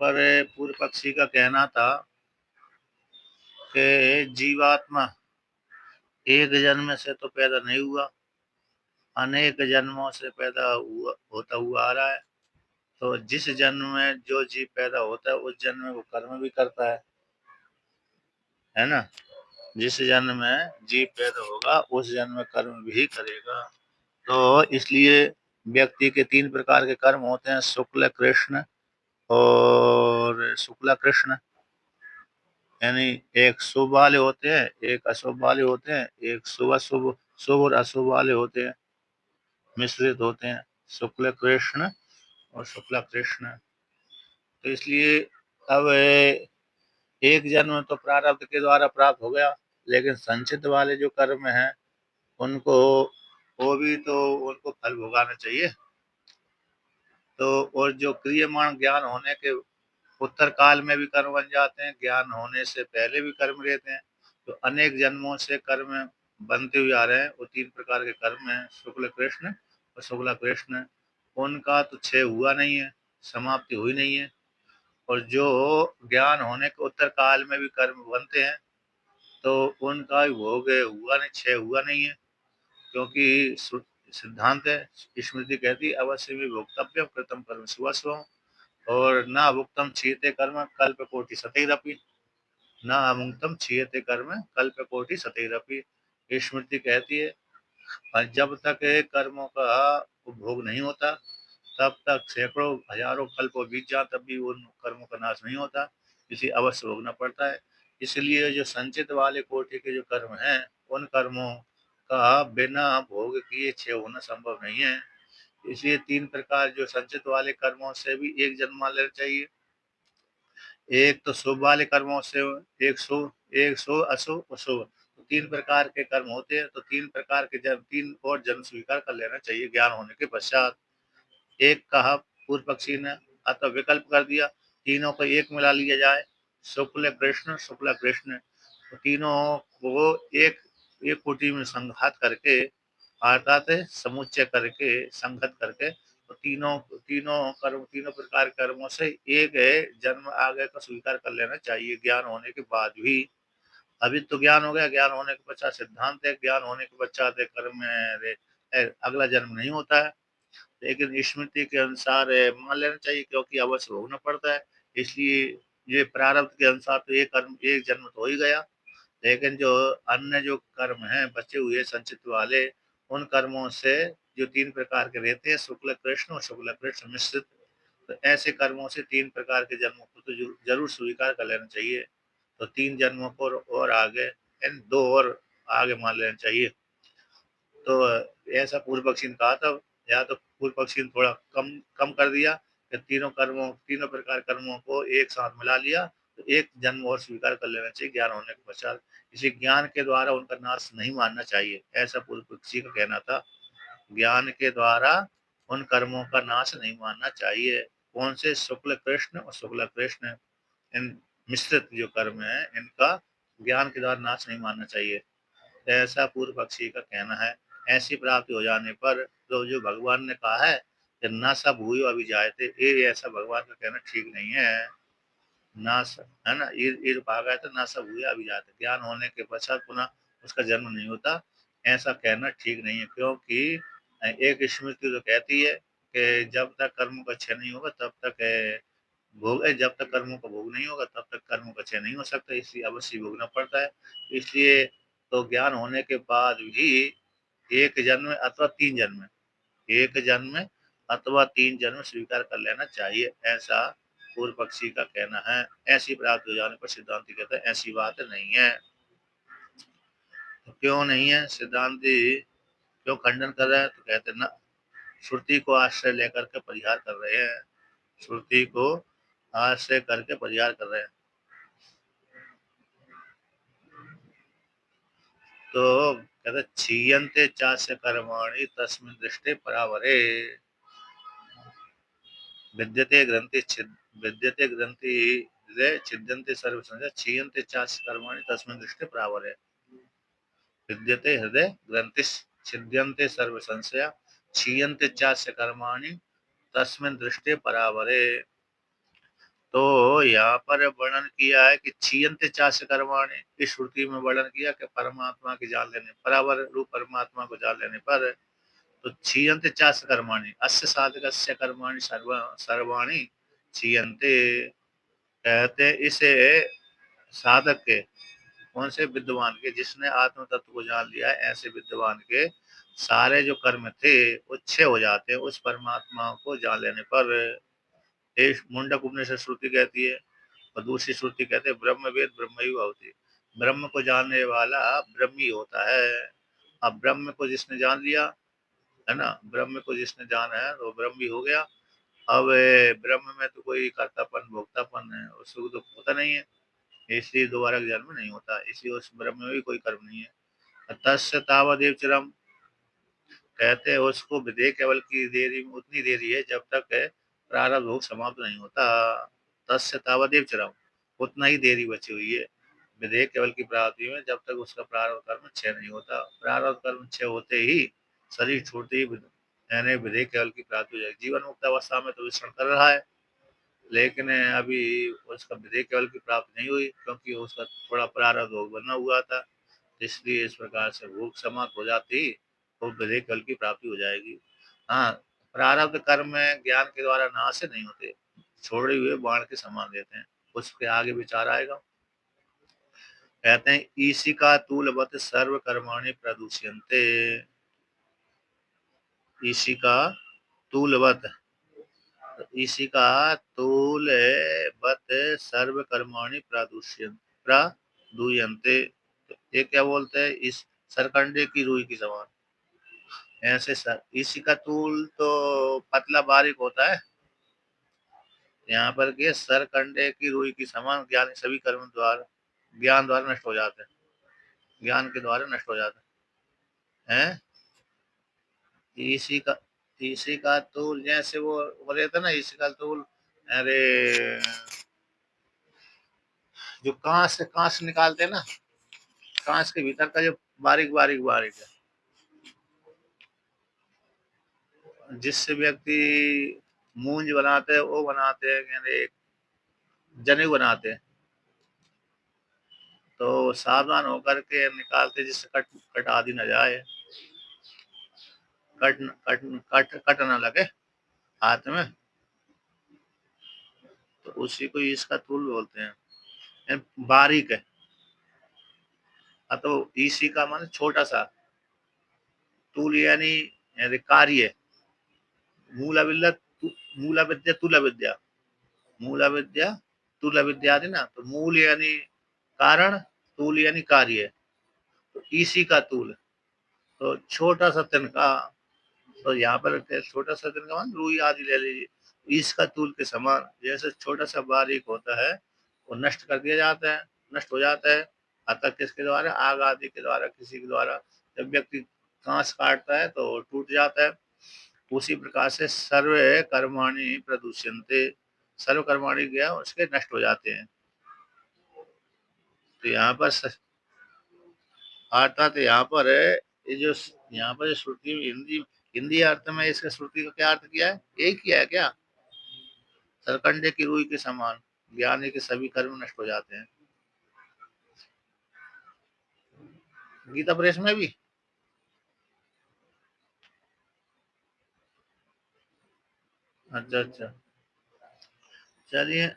पर पूर्व पक्षी का कहना था कि जीवात्मा एक जन्म से तो पैदा नहीं हुआ, अनेक जन्मों से पैदा होता हुआ आ रहा है। तो जिस जन्म में जो जीव पैदा होता है उस जन्म में वो कर्म भी करता है ना। जिस जन्म में जीव पैदा होगा उस जन्म में कर्म भी करेगा। तो इसलिए व्यक्ति के 3 प्रकार के कर्म होते हैं, शुक्ल, कृष्ण और शुक्ला कृष्ण। यानी एक शुभ वाले होते हैं, एक अशुभ वाले होते हैं, एक शुभ अशुभ, शुभ और अशुभ वाले होते हैं, मिश्रित होते हैं, शुक्ल कृष्ण और शुक्ला कृष्ण। तो इसलिए अब एक जन्म तो प्रारब्ध के द्वारा प्राप्त हो गया, लेकिन संचित वाले जो कर्म हैं उनको वो भी तो उनको फल भोगाना चाहिए। तो और जो क्रियमाण ज्ञान होने के उत्तर काल में भी कर्म बन जाते हैं, ज्ञान होने से पहले भी कर्म रहते हैं। तो अनेक जन्मों से कर्म बनते हुए आ रहे हैं। वो 3 प्रकार के कर्म हैं, शुक्ल कृष्ण और शुक्ला कृष्ण। उनका तो क्षय हुआ नहीं है, समाप्ति हुई नहीं है। और जो ज्ञान होने के उत्तर काल में भी कर्म बनते हैं तो उनका भोग हुआ नहीं, क्षय हुआ नहीं है। क्योंकि सिद्धांत है, स्मृति कहती है अवश्य भी भोक्तव्य कृतम कर्म सुवस्व और ना भुक्तम क्षीयते कर्म कल्पकोटि सतैरपि, ना अमुक्तम क्षीयते कर्म कल्पकोटि सतैरपि। स्मृति कहती है और जब तक कर्मों का उपभोग नहीं होता तब तक सैकड़ों हजारों कल्प बीत जाए तब भी उन कर्मों का नाश नहीं होता, इसे अवश्य भोगना पड़ता है। इसलिए जो संचित वाले कोटि के जो कर्म हैं उन कर्मों का बिना भोग किए क्षय होना संभव नहीं है। इसलिए 3 प्रकार जो संचित वाले कर्मों से भी एक जन्म मान लेना चाहिए। एक तो शुभ वाले कर्मों से एक शुभ अशुभ और शुभ, तो 3 प्रकार के कर्म होते हैं। तो 3 प्रकार के जन्म, 3 और जन्म स्वीकार कर लेना चाहिए ज्ञान होने के पश्चात। एक कहा पूर्व पक्षी ने, अतः विकल्प कर दिया, तीनों को एक मिला लिया जाए, शुक्ल कृष्ण शुक्ल कृष्ण। तो तीनों को एक एक कोटि में संघात करके, अर्थात समुच्चय करके, संगत करके, तो तीनों तीनों कर्म, तीनों प्रकार कर्मों से एक जन्म आगे का स्वीकार कर लेना चाहिए ज्ञान होने के बाद भी। अभी तो ज्ञान हो गया, ज्ञान होने के पश्चात सिद्धांत है, ज्ञान होने के पश्चात कर्म में अगला जन्म नहीं होता है। लेकिन स्मृति के अनुसार मान लेना चाहिए क्योंकि अवश्य भोगना पड़ता है। इसलिए ये प्रारब्ध के अनुसार तो एक कर्म एक जन्म तो हो ही गया, लेकिन जो अन्य जो कर्म हैं बचे हुए संचित वाले, उन कर्मों से जो 3 प्रकार के रहते हैं, शुक्ल कृष्ण और शुक्ल कृष्ण मिश्रित, तो ऐसे कर्मों से 3 प्रकार के जन्मों को तो जरूर स्वीकार कर लेना चाहिए। तो 3 जन्मों को और आगे इन 2 और आगे मान लेना चाहिए। तो ऐसा पूर्व पक्षी ने कहा था, या तो पूर्व पक्षी ने थोड़ा कम कम कर दिया कि तीनों प्रकार कर्मों को एक साथ मिला लिया, तो एक जन्म और स्वीकार कर लेना चाहिए ज्ञान होने के पश्चात। इसी ज्ञान के द्वारा उनका नाश नहीं मानना चाहिए, ऐसा पूर्व पक्षी का कहना था। ज्ञान के द्वारा उन कर्मों का नाश नहीं मानना चाहिए। कौन से? शुक्ल कृष्ण और शुक्ल कृष्ण, इन मिश्रित जो कर्म है इनका ज्ञान के द्वारा नाश नहीं मानना चाहिए, ऐसा पूर्व पक्षी का कहना है। ऐसी प्राप्ति हो जाने पर तो जो भगवान ने कहा है कि न सब भूयो अभी जायते, ये ऐसा भगवान का कहना ठीक नहीं है। ना है ना, ईर भागा है तो ना सब हुए अभी जाते, ज्ञान होने के पश्चात पुनः उसका जन्म नहीं होता, ऐसा कहना ठीक नहीं है। क्योंकि एक स्मृति तो कहती है कि जब तक कर्मों का क्षय नहीं होगा तब तक जब तक कर्मों का भोग नहीं होगा तब तक कर्मों का क्षय नहीं हो सकता, इसलिए अवश्य भोगना पड़ता है। इसलिए तो ज्ञान होने के बाद भी एक जन्म अथवा 3 जन्म, एक जन्म अथवा 3 जन्म स्वीकार कर लेना चाहिए, ऐसा पूर्व पक्षी का कहना है। ऐसी प्राप्त हो जाने पर सिद्धांति कहते हैं ऐसी बात नहीं है। तो क्यों नहीं है? सिद्धांति क्यों खंडन कर रहा है? तो कहते हैं ना, श्रुति को आश्रय लेकर के परिहार कर रहे हैं, श्रुति को आश्रय करके परिहार कर रहे हैं। तो कहते क्षीयन्ते चास्य कर्माणि तस्मिन् दृष्टे परावरे, विद्यते ग्रंथि छिद्यन्ते सर्व संशय क्षीयन्ते चास्य कर्माणि तस्मिन् दृष्टे परावरे, विद्यते हृदय ग्रंथि छिद्यन्ते सर्व संशय क्षीयन्ते चास्य कर्माणि तस्मिन् दृष्टे परावरे। तो यहाँ पर वर्णन किया है कि छीयन्ते चास्य कर्माणि, इस श्रुति में वर्णन किया कि परमात्मा की जान लेने, परावर रूप परमात्मा को जान लेने पर, तो छीयन्ते चास्य कर्माणि अस्य साधकस्य कर्माणि सर्वाणि छीयन्ते, कहते इसे साधक के, कौन से विद्वान के, जिसने आत्म तत्व को जान लिया है, ऐसे विद्वान के सारे जो कर्म थे वो क्षय हो जाते हैं उस परमात्मा को जान लेने पर। एक मुंडक उपनिषद श्रुति कहती है और दूसरी श्रुति कहते हैं ब्रह्मवेद ब्रह्मैव भवति, ब्रह्म को जानने वाला ब्रह्म ही होता है। अब ब्रह्म को जिसने जान लिया है ना, ब्रह्म को जिसने जाना है वो ब्रह्म भी हो गया। अब ब्रह्म में तो कोई कर्तापन भोक्तापन है, उसको तो होता नहीं है, इसलिए दोबारा जन्म नहीं होता, इसलिए उस ब्रह्म में भी कोई कर्म नहीं है। तस्य तावदेव चिरम, कहते हैं उसको विधेय केवल की देरी उतनी देरी है जब तक प्रारब्ध भोग समाप्त नहीं होता। तस्य तावदेव चिरम, उतना ही देरी बची हुई है विधेय केवल की प्राप्ति में, जब तक उसका प्रारब्ध कर्म क्षय नहीं होता। प्रारब्ध कर्म क्षय होते ही शरीर छोड़ते ही यानी विधेय केवल की प्राप्ति हो जाएगी। जीवन मुक्त अवस्था में तो विचरण कर रहा है, लेकिन अभी उसका विधेय केवल की प्राप्ति नहीं हुई क्योंकि उसका थोड़ा प्रारब्ध भोग बना हुआ था, इसलिए इस प्रकार से भोग समाप्त हो जाती तो विधेय केवल की प्राप्ति हो जाएगी। हाँ, प्रारब्ध कर्म ज्ञान के द्वारा नाश से नहीं होते, छोड़े हुए बाण के समान देते हैं, उसके आगे विचार आएगा। कहते हैं ईसी का तूलवत सर्व कर्माणि प्रदूष्यन्ते, ईसी का तूलवत, इसी का तूलवत सर्व कर्माणि प्रादुष्यन्ते, ये क्या बोलते हैं, इस सरकंडे की रुई की समान, ऐसे सर इसी का तूल तो पतला बारीक होता है, यहाँ पर के सरकंडे की रुई की समान ज्ञान सभी कर्म द्वारा ज्ञान द्वारा नष्ट हो जाते हैं, ज्ञान के द्वारा नष्ट हो जाते हैं। इसी का, इसी का तूल जैसे वो बोले थे ना, इसी का तूल, अरे जो कांच निकालते हैं ना, कांच के भीतर का जो बारीक बारीक बारीक है, जिससे व्यक्ति मूंज बनाते हैं, वो बनाते हैं, यानी जनेऊ बनाते हैं, तो सावधान होकर के निकालते जिससे कट कट आदि न जाए, कट कट कट न लगे हाथ में, तो उसी को इसका तूल बोलते हैं, बारीक है। तो इसी का मान छोटा सा, तूल यानी कार्य, मूला विद्या, मूला विद्या तुला विद्या, मूला विद्या तुला विद्या आदि ना, तो मूल यानी कारण, तूल यानी कार्य, तो इसी का तूल, तो छोटा सा तिनका, तो यहाँ पर छोटा सा तिनका मान रुई आदि ले लीजिए, इसका तूल के समान, जैसे छोटा सा बारीक होता है वो नष्ट कर दिया जाता है, नष्ट हो जाता है, अतः किसके द्वारा, आग आदि के द्वारा, किसी के द्वारा, जब व्यक्ति कांच काटता है तो टूट जाता है। उसी प्रकार से सर्व कर्माणि प्रदूष्यन्ते, सर्व कर्माणि गया उसके नष्ट हो जाते हैं। तो यहाँ पर अर्थात यहाँ पर ये जो यहाँ पर श्रुति हिंदी हिंदी अर्थ में इसके श्रुति का क्या अर्थ किया है, यही किया है क्या, सरकंडे की रुई के समान ज्ञानी के सभी कर्म नष्ट हो जाते हैं। गीता प्रेस में भी, अच्छा अच्छा, चलिए।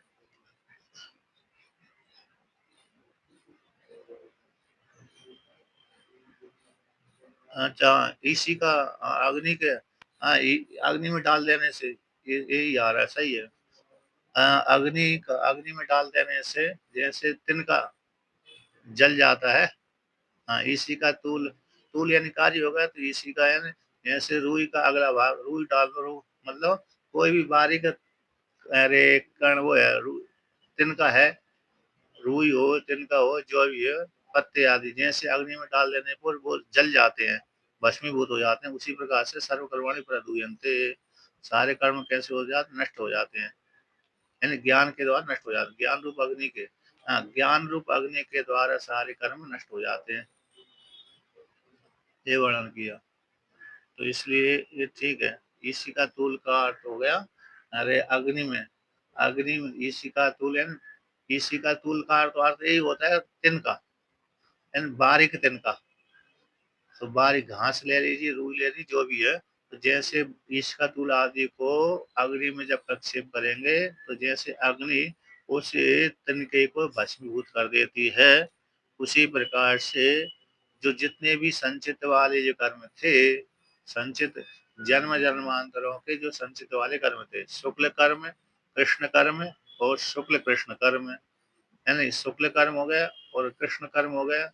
अच्छा, इसी का अग्नि के, हाँ, अग्नि में डाल देने से यही आ रहा है, सही है। अग्नि में डाल देने से जैसे तिनका जल जाता है। हाँ, इसी का तूल, तूल यानी कार्य होगा, तो इसी का यानी जैसे रुई का अगला भाग, रुई डाल दो, मतलब कोई भी बारीक, अरे कण वो है, तिनका है, रुई हो तिनका हो जो भी है, पत्ते आदि जैसे अग्नि में डाल देने पर वो जल जाते हैं, भस्मीभूत हो जाते हैं, उसी प्रकार से सर्वकर्माणि प्रदूयन्ते, सारे कर्म कैसे हो जाते, नष्ट हो जाते हैं, यानी ज्ञान के द्वारा नष्ट हो जाते हैं, ज्ञान रूप अग्नि के, हाँ, ज्ञान रूप अग्नि के द्वारा सारे कर्म नष्ट हो जाते हैं, ये वर्णन किया। तो इसलिए ये ठीक है, इसी का तूल का अर्थ हो गया, अरे अग्नि में, अग्नि ईशिका तूल है, ईशिका तूल का अर्थ यही होता है तिनका, यानी बारीक तिनका। तो बारीक घास ले लीजिए, रूई ले लीजिए, जो भी है। तो जैसे इसका तूल आदि को अग्नि में जब प्रक्षेप करेंगे, तो जैसे अग्नि उस तिनके को भस्मीभूत कर देती है, उसी प्रकार से जो जितने भी संचित वाले जो कर्म थे, संचित जन्म जन्मांतरों के जो संचित वाले कर्म थे, शुक्ल कर्म, कृष्ण कर्म और शुक्ल कृष्ण कर्म, यानी शुक्ल कर्म हो गया और कृष्ण कर्म हो गया,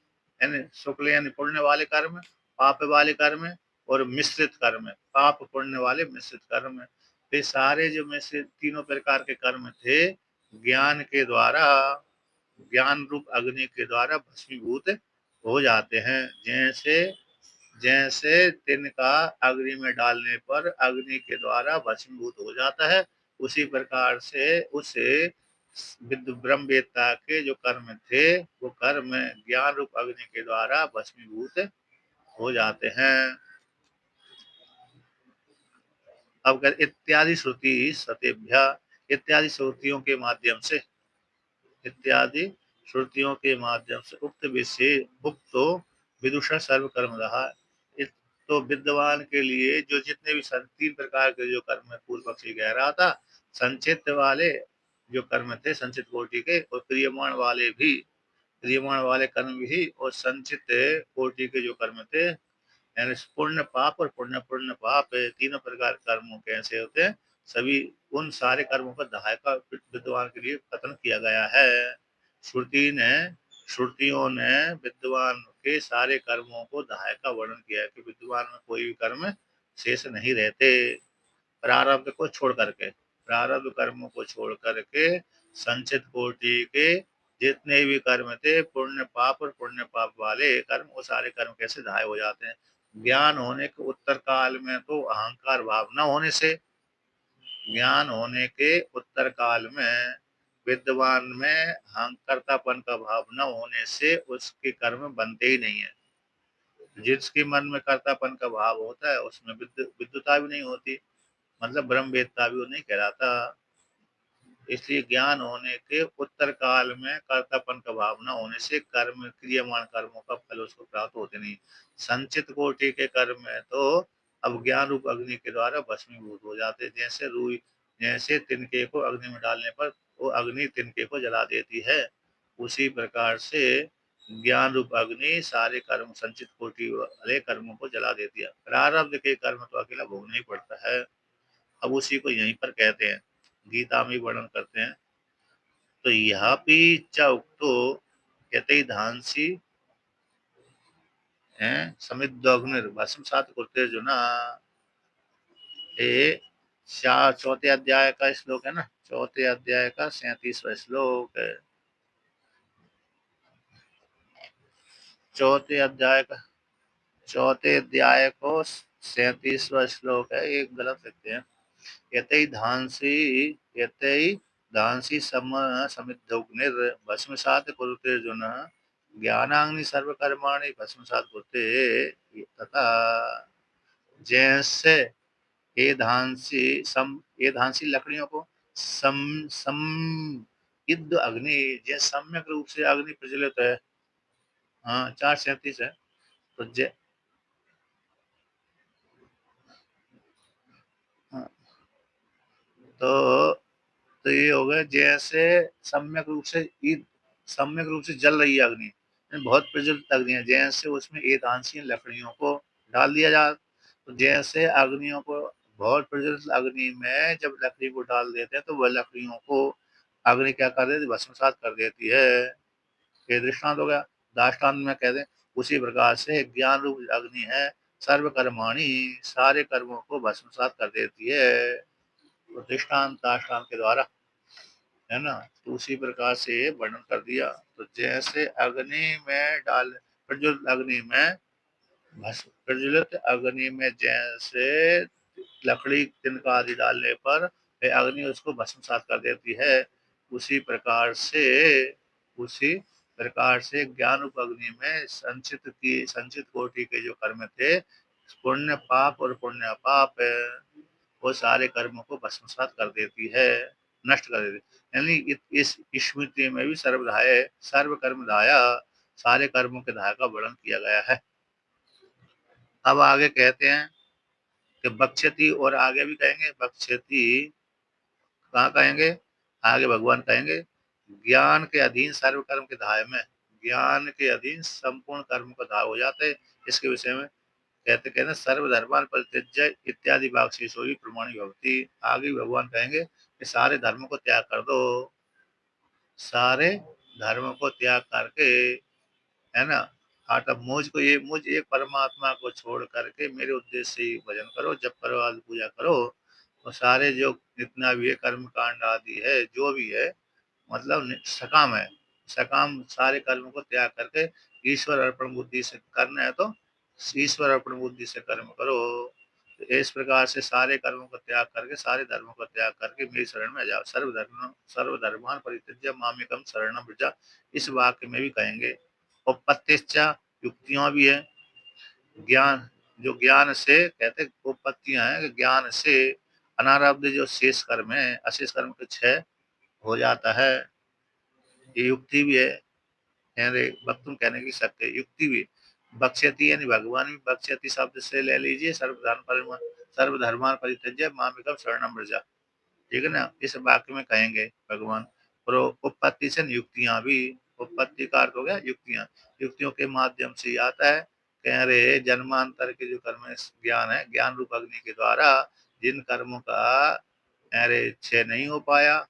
यानी शुक्ल यानी पुण्य वाले कर्म, पाप वाले कर्म और मिश्रित कर्म, पाप पुण्य वाले मिश्रित कर्म। ये सारे जो मिश्रित तीनों प्रकार के कर्म थे, ज्ञान के द्वारा, ज्ञान रूप अग्नि के द्वारा भस्मीभूत हो जाते हैं। जैसे जैसे तिनका अग्नि में डालने पर अग्नि के द्वारा भस्मीभूत हो जाता है, उसी प्रकार से उसे ब्रह्मवेत्ता के जो कर्म थे, वो कर्म ज्ञान रूप अग्नि के द्वारा भस्मीभूत हो जाते हैं। अब इत्यादि श्रुति सतेभ्य, इत्यादि श्रुतियों के माध्यम से, इत्यादि श्रुतियों के माध्यम से उक्त विषय उक्तो विदुषा सर्व कर्म रहा। तो विद्वान के लिए जो जितने भी तीन प्रकार के जो कर्म पूर्व पक्षी कह रहा था, संचित वाले जो कर्म थे संचित कोटि के, और क्रियमाण वाले भी, क्रियमाण वाले कर्म भी, और संचित कोटि के जो कर्म थे, यानी पुण्य पाप और पुण्य पुण्य पाप, तीनों प्रकार कर्मों कैसे होते हैं, सभी उन सारे कर्मों का दहाय का विद्वान के लिए कथन किया गया है। श्रुति ने, श्रुतियों ने विद्वान के सारे कर्मों को दहाय का वर्णन किया है कि विद्वान में कोई भी कर्म शेष नहीं रहते, प्रारब्ध को छोड़ करके, प्रारब्ध कर्मों को छोड़ करके संचित कोटि के जितने भी कर्म थे, पुण्य पाप और पुण्य पाप वाले कर्म, वो सारे कर्म कैसे दहाय हो जाते हैं। ज्ञान होने के उत्तर काल में तो अहंकार भाव न होने से, ज्ञान होने के उत्तर काल में विद्वान में अहंकर्तापन का भाव न होने से उसके कर्म बनते ही नहीं है। जिसके मन में कर्तापन का भाव होता है, उसमें विद्युता भी नहीं होती, मतलब ब्रह्मवेत्ता भी वो नहीं कहलाता। इसलिए ज्ञान होने के उत्तर काल में कर्तापन का भाव न होने से कर्म, क्रियमाण कर्मों का फल उसको प्राप्त होते नहीं। संचित कोटि के कर्म में तो अब ज्ञान रूप अग्नि के द्वारा भस्मीभूत हो जाते, जैसे रूई, जैसे तिनके को अग्नि में डालने पर वो अग्नि तिनके को जला देती है, उसी प्रकार से ज्ञान रूप अग्नि सारे कर्म, संचित कोटि वाले कर्मों को जला देती है। प्रारब्ध के कर्म तो अकेला भोगना ही पड़ता है। अब उसी को यहीं पर कहते हैं, गीता में वर्णन करते हैं। तो यहाँ पे च उक्तो यतई धांसी है समिद्वग्निर्भस्मसात् कुरुतेर्जुना, ये चौथे अध्याय का श्लोक है ना, चौथे अध्याय का 37वां श्लोक है, चौथे अध्याय का, चौथे अध्याय को 37वां श्लोक है, एक गलत लिखते हैं। यतई धांसी, यतई धांसी समिद्धग्निर भस्मसात् कुरुतेर्जुन, ज्ञानाग्नि सर्वकर्माणि भस्मसात् कुरुते, तथा जैसे ये धांसी सम, ये धांसी लकड़ियों को सम सम इद्ध अग्नि, जैसे सम्यक रूप से अग्नि प्रज्वलित है। हाँ 4:37 है। तो हाँ, तो तो ये हो गया, जैसे सम्यक रूप से सम्यक रूप से जल रही है अग्नि, बहुत प्रज्वलित अग्नि है, जैसे उसमें एकांशी लकड़ियों को डाल दिया जाए, तो जैसे अग्नियों को, बहुत प्रज्वलित अग्नि में जब लकड़ी को डाल देते हैं, तो वह लकड़ियों को अग्नि क्या कर देती है, भस्मसात कर देती है। ये दृष्टांत हो गया। दाष्टान्त में कहते हैं उसी प्रकार से ज्ञान रूप अग्नि है, सर्व कर्माणी, सारे कर्मों को भस्मसात कर देती है। तो दृष्टांत दाष्टान्त के द्वारा, है ना, तो उसी प्रकार से वर्णन कर दिया। तो जैसे अग्नि में डाल, प्रज्वलित अग्नि में, प्रज्वलित अग्नि में जैसे लकड़ी तिनका आदि डालने पर अग्नि उसको भस्मसात कर देती है, उसी प्रकार से, उसी प्रकार से ज्ञान रूप अग्नि में संचित कोटि के जो कर्म थे, पुण्य पाप और पुण्य पाप, वो सारे कर्मों को भस्मसात कर देती है। नष्ट कर देते। यानी इस स्मृति में भी सर्वधाय सर्व कर्म धाया, सारे कर्मों के धाय का वर्णन किया गया है। अब आगे कहते हैं कि बक्ष्यति, और आगे भी कहेंगे बक्ष्यति, कहाँ कहेंगे, आगे भगवान कहेंगे ज्ञान के अधीन सर्व कर्म के धाय में, ज्ञान के अधीन संपूर्ण कर्म का धाय हो जाते हैं। इसके विषय में कहते सर्वधर्मान परित्यज्य इत्यादि वाक्शीषो ही प्रमाणी भवती। आगे भगवान कहेंगे कि सारे धर्मों को त्याग कर दो, सारे धर्मों को त्याग करके, है ना, अब मुझ एक परमात्मा को छोड़ करके मेरे उद्देश्य से ही भजन करो, जप करो, आदि पूजा करो, और सारे जो जितना भी है कर्म कांड आदि है, जो भी है, मतलब सकाम है, सकाम सारे कर्म को त्याग करके ईश्वर अर्पण बुद्धि से करना है तो ईश्वर अर्पण बुद्धि से कर्म करो। तो इस प्रकार से सारे कर्मों को त्याग करके, सारे धर्मों को त्याग करके मेरी शरण में जाओ। सर्वधर्मान परित्यज्य मामेकम शरणम व्रज, इस वाक्य में भी कहेंगे। और पत्यश्चा, युक्तियां भी है, ज्ञान, जो ज्ञान से कहते उपपत्तियां हैं, ज्ञान से अनारब्ध जो शेष कर्म है, अशेष कर्म के क्षय हो जाता है, ये युक्ति भी है। वक्तुम कहने की सत्य युक्ति भी। बक्ष्यति यानी भगवान भी बक्ष्यति शब्द से ले लीजिए, सर्वधर्मान परित्यज्य मामेकम शरणम व्रज, ठीक है ना, इस वाक्य में कहेंगे भगवान। और उपपत्ति से युक्तियां भी, उपपत्ति का अर्थ हो गया युक्तियां, युक्तियों के माध्यम से आता है। कह रहे जन्मांतर के जो कर्म ज्ञान है, ज्ञान रूप अग्नि के द्वारा जिन कर्मों का अरे क्षय नहीं हो पाया,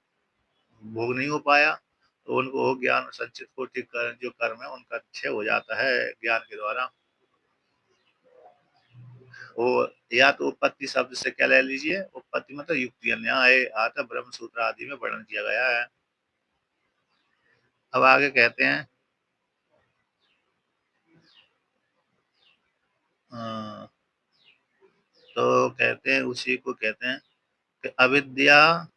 भोग नहीं हो पाया, तो उनको ज्ञान संचित कोटि जो कर्म है उनका क्षय हो जाता है ज्ञान के द्वारा। वो या तो उत्पत्ति शब्द से क्या ले लीजिए, उत्पत्ति मतलब युक्ति, न्याय आता ब्रह्म सूत्र आदि में वर्णन किया गया है। अब आगे कहते हैं तो कहते हैं उसी को कहते हैं कि अविद्या,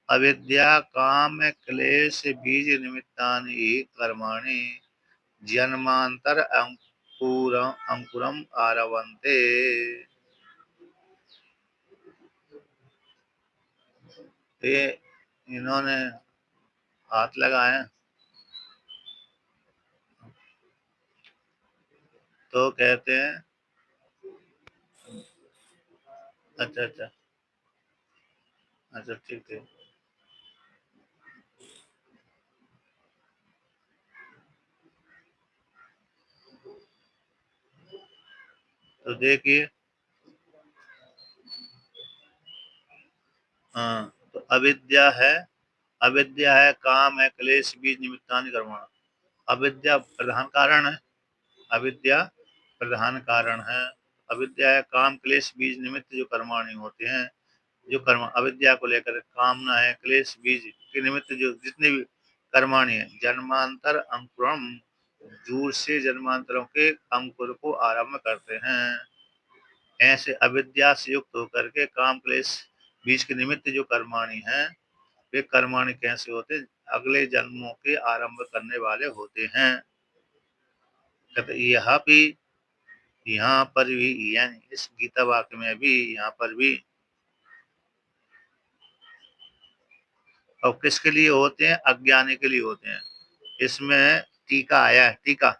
अविद्या काम क्लेश बीज निमित्तानि कर्माणि जन्मांतर अंकुरम आरवन्ते। ये इन्होंने हाथ लगाए, तो कहते हैं अच्छा अच्छा, अच्छा ठीक है। तो देखिए, हाँ, तो अविद्या है, अविद्या है, काम है, क्लेश बीज निमित्तानि कर्मणि। अविद्या प्रधान कारण है, अविद्या प्रधान कारण है। अविद्या है, काम क्लेश बीज निमित्त जो कर्माणि होते हैं, जो कर्म अविद्या को लेकर कामना है, क्लेश बीज के निमित्त जो जितने भी कर्माणि है, जन्मांतर अंकुरम, दूर से जन्मांतरों के अंकुर को आरंभ करते हैं। ऐसे अविद्या से युक्त होकर के काम क्लेश बीज के निमित्त जो कर्माणि हैं, वे कर्माणि कैसे होते, अगले जन्मों के आरंभ करने वाले होते हैं। कहते यहाँ भी, यहाँ पर भी, यानी इस गीता वाक्य में भी, यहाँ पर भी, और किसके लिए होते हैं, अज्ञानी के लिए होते हैं। इसमें टीका आया है, टीका,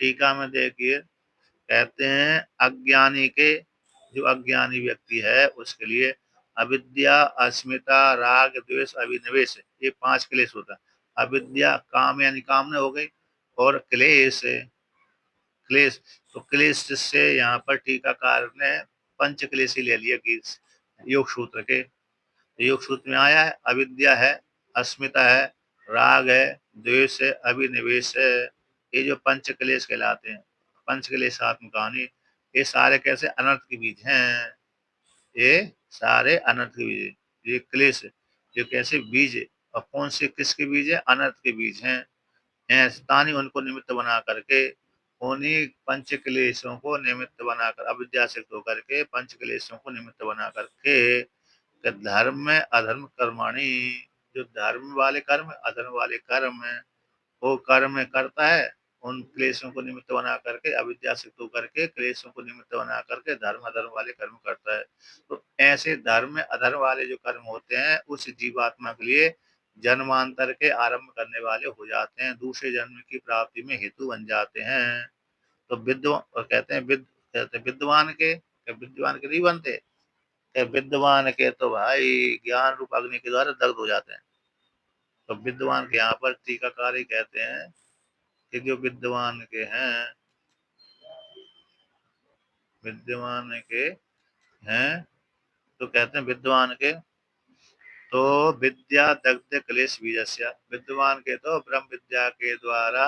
टीका में देखिए कहते हैं अज्ञानी के, जो अज्ञानी व्यक्ति है उसके लिए अविद्या, अस्मिता, राग, द्वेष, अभिनिवेश, ये 5 क्लेश होता है। अविद्या काम यानी कामना हो गई, और क्लेश, क्लेश, तो क्लेश से यहाँ पर टीकाकार ने पंच क्लेश ही ले लिया कि योग सूत्र के, योग सूत्र में आया है अविद्या है, अस्मिता है, राग है, द्वेष है, अभिनिवेश है, ये जो पंच क्लेश कहलाते हैं, पंच क्लेशात्म कहानी, ये सारे कैसे अनर्थ के बीज हैं, ये सारे अनर्थ के बीज, ये क्लेश जो कैसे बीज है, और कौन से किसके बीज है, अनर्थ के बीज हैं। तानी उनको निमित्त बना करके, उन्हीं पंच क्लेशों को निमित्त बनाकर, अविद्या से होकर के पंच क्लेशों को निमित्त बना करके धर्म में अधर्म कर्माणी, जो धर्म वाले कर्म, अधर्म वाले कर्म है, वो कर्म करता है, उन क्लेशों को निमित्त बना करके, अविद्या से तो करके क्लेशों को निमित्त बना करके धर्म अधर्म वाले कर्म करता है। तो ऐसे धर्म अधर्म वाले जो कर्म होते हैं उस जीवात्मा के लिए जन्मांतर के आरंभ करने वाले हो जाते हैं, दूसरे जन्म की प्राप्ति में हेतु बन जाते हैं। तो विद्वान और कहते हैं विद्वान के, विद्वान के नहीं बनते, विद्वान के तो भाई ज्ञान रूप अग्नि के द्वारा दग्ध हो जाते हैं। तो विद्वान के यहाँ पर टीकाकार ही कहते हैं कि जो विद्वान के हैं, विद्वान के हैं, तो कहते हैं विद्वान के तो विद्या दग्ध क्लेश बीजस्य, विद्वान के तो ब्रह्म विद्या के द्वारा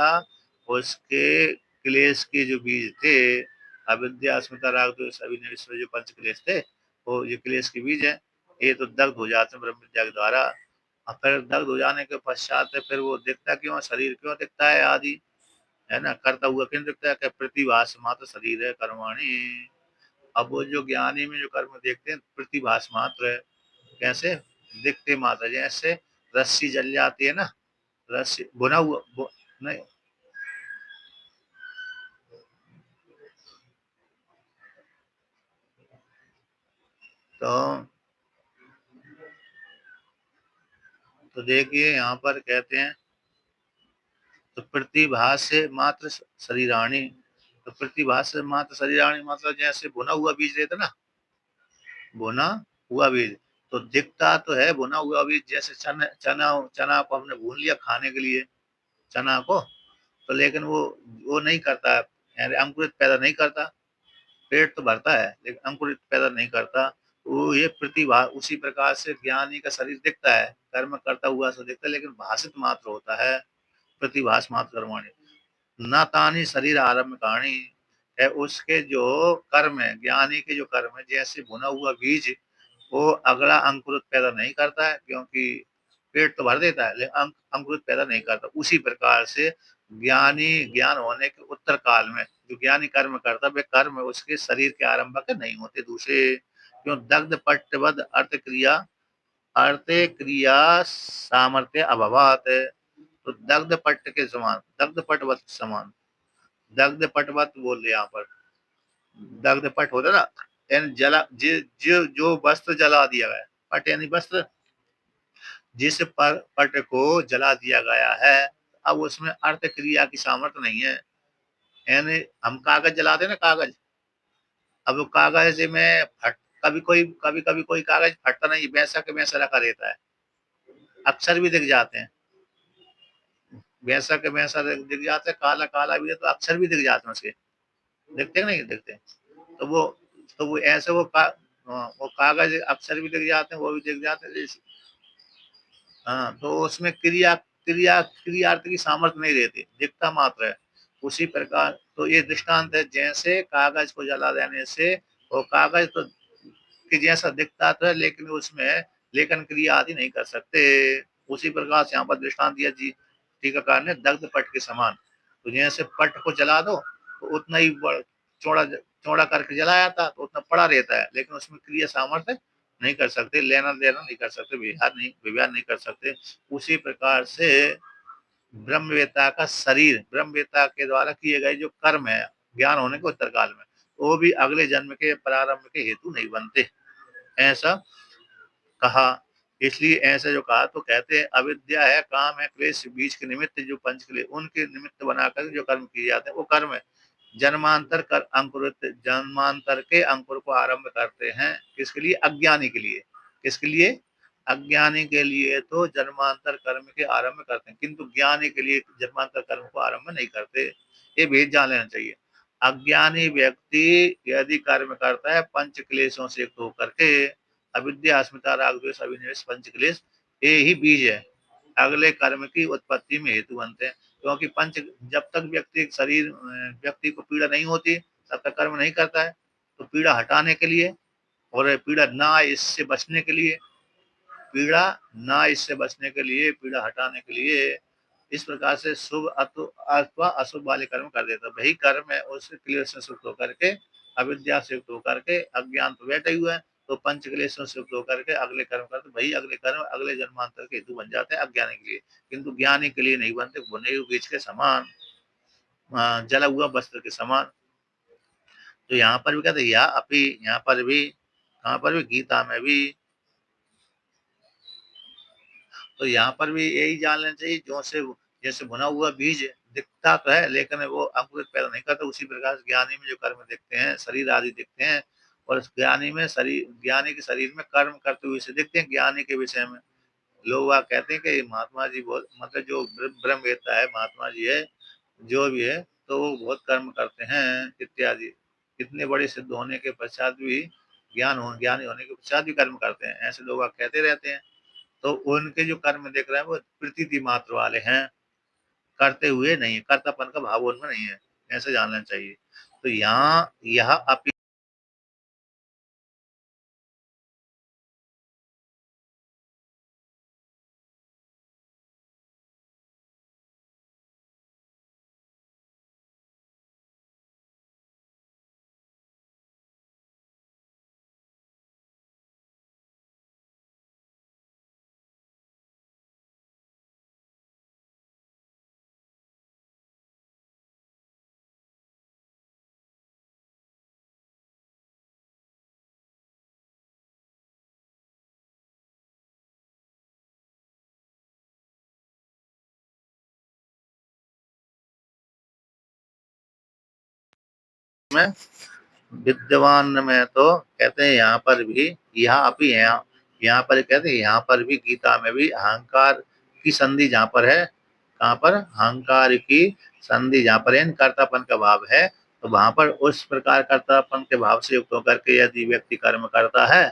उसके क्लेश के जो बीज थे, अविद्या अस्मिता राग द्वेष अभिनिवेश जो पंच क्लेश थे, वो ये क्लेश के बीज है, ये तो दग्ध हो जाते हैं ब्रह्म विद्या के द्वारा। और फिर दग्ध हो जाने के पश्चात फिर वो दिखता क्यों, शरीर क्यों दिखता है आदि, है ना, करता हुआ क्यों दिखता है, प्रतिभास मात्र शरीर है कर्माणी। अब वो जो ज्ञानी में जो कर्म देखते हैं प्रतिभास मात्र है, कैसे दिखते मात्र, जैसे रस्सी जल जाती है ना, रस्सी बुना हुआ नहीं, तो देखिए यहाँ पर कहते हैं तो प्रतिभा से मात्र शरीराणी, तो प्रतिभा से मात्र शरीराणी मतलब जैसे बुना हुआ बीज रहता ना, बुना हुआ बीज, तो दिखता तो है बुना हुआ बीज, जैसे चना चना चना को हमने भून लिया खाने के लिए, चना को, तो लेकिन वो नहीं करता, यानी अंकुरित पैदा नहीं करता, पेट तो भरता है लेकिन अंकुरित पैदा नहीं करता। वो ये प्रतिभा उसी प्रकार से ज्ञानी का शरीर दिखता है, कर्म करता हुआ से दिखता है, लेकिन भाषित मात्र होता है, प्रतिभास मात्र कर्माणी। न तानी शरीर आरम्भ कहानी है, उसके जो कर्म है, ज्ञानी के जो कर्म है, जैसे भुना हुआ बीज वो अगला अंकुरित पैदा नहीं करता है, क्योंकि पेट तो भर देता है लेकिन अंकुरित पैदा नहीं करता, उसी प्रकार से ज्ञानी ज्ञान होने के उत्तर काल में जो ज्ञानी कर्म करता है वे कर्म उसके शरीर के आरंभ के नहीं होते दूसरे, क्यों दग्ध पट्टवद अर्थ क्रिया सामर्थ्य अभावात है। तो दग्ध पट्ट के समान, दग्ध पटवत समान, दग्ध पटवत बोल रहे यहाँ पर, दग्ध पट होता ना, यानी जला जो वस्त्र जला दिया गया, पट यानी वस्त्र, जिस पर पट को जला दिया गया है, अब उसमें अर्थ क्रिया की सामर्थ्य नहीं है, यानी हम कागज जलाते ना कागज, अब वो कागज में फट, कभी कभी कोई कागज फटता नहीं, वैसा के वैसा रखा रहता है, अक्षर भी दिख जाते हैं, वैसा के वैसा दिख जाते हैं, काला काला भी है तो अक्षर भी दिख जाते हैं उसके, दिखते हैं नहीं दिखते, तो वो ऐसे वो कागज अक्षर भी दिख जाते हैं, वो भी दिख जाते हैं, हाँ, तो उसमें क्रियार्थ की सामर्थ्य नहीं रहती, दिखता मात्र है, उसी प्रकार तो ये दृष्टांत है, जैसे कागज को जला देने से वो कागज तो कि जैसा दिखता तो है लेकिन उसमें लेखन क्रिया आदि नहीं कर सकते, उसी प्रकार से यहाँ पर दृष्टांत दिया जी टीकाकार ने दग्ध पट के समान, तो जैसे पट को जला दो तो उतना ही चौड़ा चौड़ा करके जलाया था तो उतना पड़ा रहता है, लेकिन उसमें क्रिया सामर्थ्य नहीं कर सकते, लेना देना नहीं कर सकते, व्यवहार नहीं कर सकते। उसी प्रकार से ब्रह्मवेत्ता का शरीर ब्रह्मवेत्ता के द्वारा किए गए जो कर्म है ज्ञान होने के उत्तर काल में, वो भी अगले जन्म के प्रारंभ के हेतु नहीं बनते, ऐसा कहा। इसलिए ऐसे जो कहा तो कहते हैं अविद्या है, काम है, क्लेश बीज के निमित्त जो पंच क्लेश उनके निमित्त बनाकर जो कर्म किए जाते हैं वो कर्म है, जन्मांतर कर अंकुरित जन्मांतर के अंकुर को आरंभ करते हैं, किसके लिए, अज्ञानी के लिए, किसके लिए, अज्ञानी के लिए तो जन्मांतर कर्म के आरंभ करते हैं, किंतु ज्ञानी के लिए जन्मांतर कर्म को आरंभ नहीं करते, ये भेद जान लेना चाहिए। अज्ञानी व्यक्ति यदि कर्म करता है पंच क्लेशों से युक्त होकर के, अविद्या अस्मिता राग द्वेष अभिनिवेश पंच क्लेश ये ही बीज है, अगले कर्म की उत्पत्ति में हेतु बनते हैं, क्योंकि पंच जब तक व्यक्ति को पीड़ा नहीं होती तब तक कर्म नहीं करता है, तो पीड़ा हटाने के लिए और पीड़ा ना इससे बचने के लिए, पीड़ा ना इससे बचने के लिए, पीड़ा हटाने के लिए इस प्रकार से शुभ अथवा अशुभ वाले कर्म कर देता है, वही कर्म है उससे क्लेश से युक्त होकर के, अविद्या से युक्त होकर के, अज्ञान तो बैठे हुए हैं तो पंच क्लेशों से युक्त होकर के अगले कर्म करते, वही अगले कर्म अगले जन्मांतर के हेतु बन जाते हैं अज्ञानी के लिए, किंतु ज्ञानी के लिए नहीं बनते, बुने हुए बीज के समान। जला हुआ वस्त्र के समान। तो यहाँ पर भी कहते हैं या अपी, यहाँ पर भी, कहाँ पर भी, गीता में भी। तो यहाँ पर भी यही जान लेना चाहिए, जो से जैसे बुना हुआ बीज दिखता तो है लेकिन वो अंकुरित पैदा नहीं करता, उसी प्रकार से ज्ञानी में जो कर्म दिखते हैं, शरीर आदि दिखते हैं, और उस ज्ञानी में शरीर, ज्ञानी के शरीर में कर्म करते हुए से दिखते हैं ज्ञानी के विषय में। लोग वह कहते हैं कि महात्मा जी बहुत, मतलब जो ब्रह्म वेत्ता है, महात्मा जी है, जो भी है, तो वो बहुत कर्म करते हैं इत्यादि। इतने बड़े सिद्ध होने के पश्चात भी, ज्ञानी होने के पश्चात भी कर्म करते हैं, ऐसे लोग कहते रहते हैं। तो उनके जो कर्म देख रहे हैं वो प्रतीति मात्र वाले हैं, करते हुए नहीं है, कर्तापन का भाव उनमें नहीं है, ऐसे जान लेना चाहिए। तो यहाँ यह अपी में, विद्वान में तो कहते हैं यहाँ पर भी, यहाँ अपी है, यहाँ पर कहते हैं, यहाँ पर भी गीता में भी अहंकार की संधि जहाँ पर है, कहाँ पर, अहंकार की संधि जहाँ पर है, कर्तापन का भाव है, तो वहां पर उस प्रकार कर्तापन के भाव से युक्त होकर के यदि व्यक्ति कर्म करता है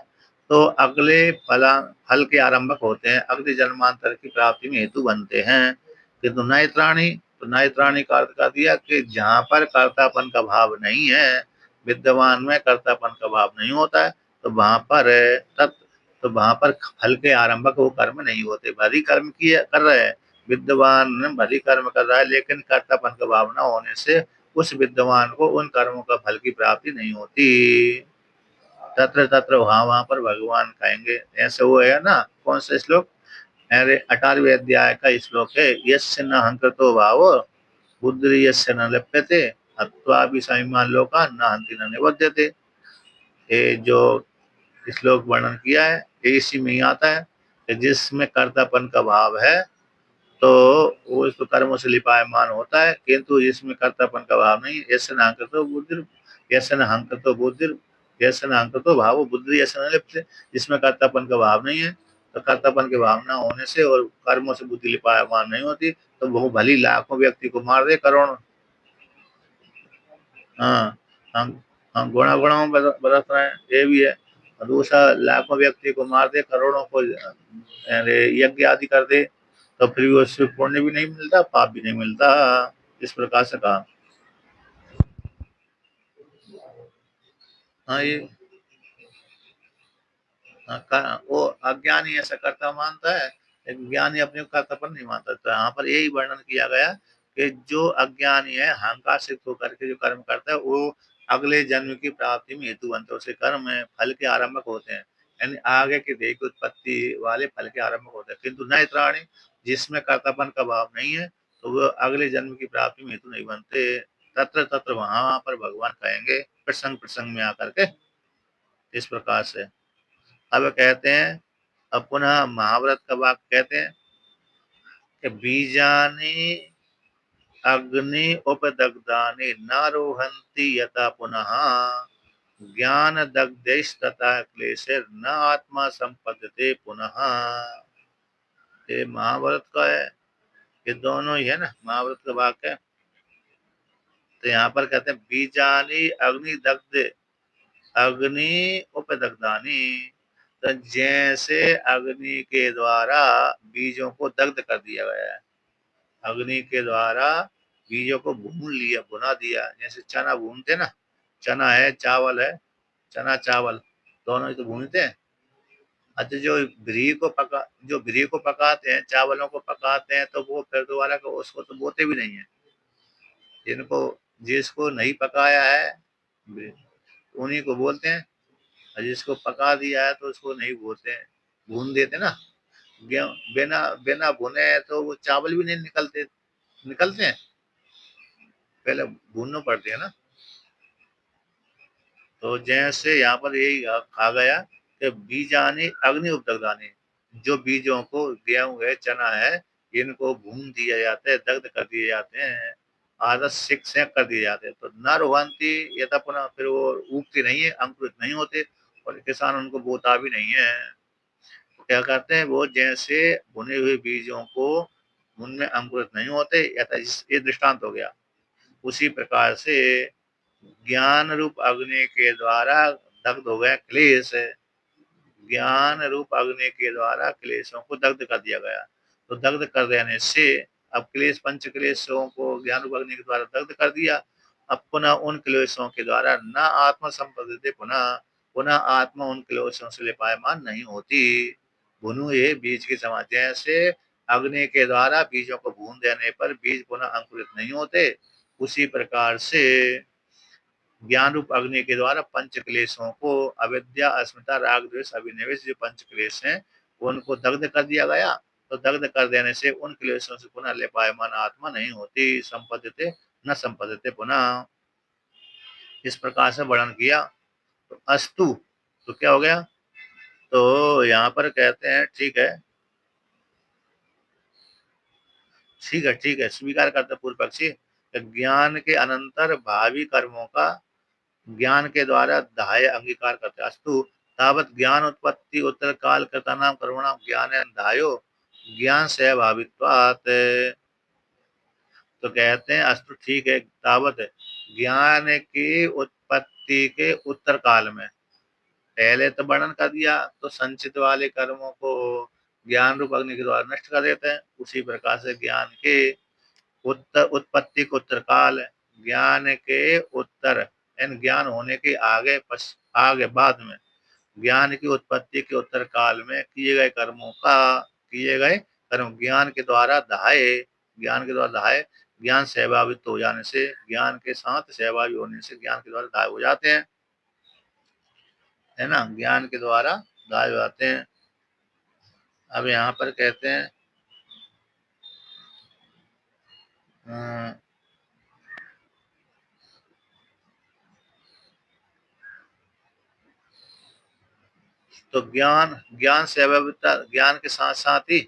तो अगले फल के आरंभक होते हैं, अगले जन्मांतर की प्राप्ति में हेतु बनते हैं। किंतु नैत्राणी, तो नैत्राणी का अर्थ कर दिया कि जहाँ पर कर्तापन का भाव नहीं है, विद्यमान में कर्तापन का भाव नहीं होता है, तो वहां पर तत् तो वहां पर फल के आरंभक वो कर्म नहीं होते, भली कर्म किए कर रहे हैं, विद्वान भली कर्म कर रहा है, लेकिन कर्तापन का भाव न होने से उस विद्वान को उन कर्मों का फल की प्राप्ति नहीं होती। तत्र तत्र वहां वहां पर भगवान कहेंगे, ऐसे वो है ना, कौन सा श्लोक, अरे 18वें अध्याय का श्लोक है, यस्य न हंकृतो भावो बुद्धि यस्य न लिप्यते हत्वा भी समीमान लोका न हंति न निबध्यते। ये जो श्लोक वर्णन किया है ये इसी में ही आता है कि जिसमें कर्तापन का भाव है तो वो इसको कर्मों से लिपायमान होता है, किंतु जिसमें कर्तापन का भाव नहीं, ऐसे न हंकृतो बुद्धि, ऐसे न हंकृतो बुद्धि, ऐसे न हंकृतो भाव बुद्धि ऐसे न लिप्यते, जिसमें कर्तापन का भाव नहीं है, तो कर्तापन के भाव न होने से और कर्मों से बुद्धि लिपायमान नहीं होती, तो वो भली लाखों व्यक्ति को मार दे, करोड़ों। हाँ, हम हम गुणा गुणों में बरस रहे हैं, ये भी है। और दूसरा लाखों व्यक्ति को मार दे, करोड़ों को अरे यज्ञ आदि कर दे, तो फिर भी उससे पुण्य भी नहीं मिलता, पाप भी नहीं मिलता, इस प्रकार से कहा। हाँ ये, वो अज्ञानी ऐसा कर्ता मानता है, लेकिन ज्ञानी अपने को कर्तापन नहीं मानता। तो यहाँ पर यही वर्णन किया गया कि जो अज्ञानी है, अहंकार से होकर के जो कर्म करता है, वो अगले जन्म की प्राप्ति में हेतु बनते हैं, उसके कर्म में फल के आरंभक होते हैं, यानी आगे की देह की उत्पत्ति वाले फल के आरंभक होते हैं। किंतु नए प्राणी जिसमें कर्तापन का भाव नहीं है, तो वो अगले जन्म की प्राप्ति में हेतु नहीं बनते। तत्र तत्र वहां वहां पर भगवान कहेंगे प्रसंग प्रसंग में आकर के, इस प्रकार से। अब कहते हैं, अब पुनः महाभारत का वाक्य कहते हैं कि बीजानि अग्नि उपदग्धानि न रोहन्ति यथा पुनः ज्ञान दग्धैस्तथा क्लेशैर न आत्मा संपद्यते पुनः। ये महाभारत का है, ये दोनों ही है ना, महाभारत का वाक्य है। तो यहाँ पर कहते हैं बीजानि अग्नि दग्ध, अग्नि उपदग्धानि, तो जैसे अग्नि के द्वारा बीजों को दग्ध कर दिया गया है, अग्नि के द्वारा बीजों को भून लिया, भुना दिया, जैसे चना भूनते ना, चना है चावल है, चना चावल दोनों ही तो भूनते हैं। अच्छा जो घी को पकाते हैं, चावलों को पकाते हैं, तो वो फिर दोबारा को उसको तो बोते भी नहीं है, जिनको जिसको नहीं पकाया है उन्हीं को बोलते हैं, और जिसको पका दिया है तो उसको नहीं बोलते हैं, भून देते ना। गेहूं बिना बिना भुने तो वो चावल भी नहीं निकलते, निकलते हैं। पहले भूनना पड़ती है ना। तो जैसे यहाँ पर यही कहा गया कि बीजानि अग्नि उपदग्धानि, जो बीजों को गेहूं है, चना है, इनको भून दिया जाता है, दग्ध कर दिए जाते हैं, आधा सेक कर दिए जाते हैं, तो न रोहंती यथा पुनः, फिर वो उगती नहीं है, अंकुरित नहीं होते, और किसान उनको बोता भी नहीं है। तो क्या करते हैं वो, जैसे भुने हुए बीजों को उनमें अंकुरित नहीं होते, यथा ये दृष्टांत हो गया, उसी प्रकार से ज्ञान रूप अग्नि के द्वारा दग्ध हो गया क्लेश, ज्ञान रूप अग्नि के द्वारा क्लेशों को दग्ध कर दिया गया। तो दग्ध कर देने से अब क्लेश, पंच क्लेशों को ज्ञान रूप अग्नि के द्वारा दग्ध कर दिया। अब पुनः उन क्लेशों के द्वारा न आत्मा संपदित, पुनः पुनः आत्मा उन क्लेशों से लिपायमान नहीं होती। भुनु ये बीज के समान, जैसे अग्नि के द्वारा बीजों को भून देने पर बीज पुनः अंकुरित नहीं होते, उसी प्रकार से ज्ञान रूप अग्नि के द्वारा पंच क्लेशों को, अविद्या, अस्मिता, राग, द्वेष, अभिनिवेश, जो पंच क्लेश हैं, उनको दग्ध कर दिया गया। तो दग्ध कर देने से उन क्लेशों से पुनः लेपायमान आत्मा नहीं होती, संपदते न संपदते पुनः। इस प्रकार से वर्णन किया। तो अस्तु, तो क्या हो गया, तो यहाँ पर कहते हैं ठीक है, ठीक है, ठीक है, स्वीकार करते पूर्व पक्षी, ज्ञान के अनंतर भावी कर्मों का ज्ञान के द्वारा दाह्य अंगीकार करते। अस्तु तावत ज्ञान उत्पत्ति उत्तर काल कृतानाम कर्मणाम ज्ञान दायो ज्ञान से भावित्वात। तो कहते हैं अस्तु ठीक है, तावत ज्ञान की उत्पत्ति के उत्तर काल में, पहले तो वर्णन कर दिया, तो संचित वाले कर्मों को ज्ञान रूप अग्नि के द्वारा नष्ट कर देते हैं। उसी प्रकार से ज्ञान के उत्तर, उत्पत्ति को उत्तर काल, ज्ञान के उत्तर यानी ज्ञान होने के आगे आगे बाद में, ज्ञान की उत्पत्ति के उत्तर काल में किए गए कर्मों का, किए गए कर्म ज्ञान के द्वारा दहाए, ज्ञान के द्वारा दहाए, ज्ञान सहभावित हो जाने से, ज्ञान के साथ सहभागी होने से ज्ञान के द्वारा दाय हो जाते हैं, है ना, ज्ञान के द्वारा दाय हो जाते हैं। अब यहाँ पर कहते हैं तो ज्ञान, ज्ञान सहभागिता, ज्ञान के साथ साथ ही,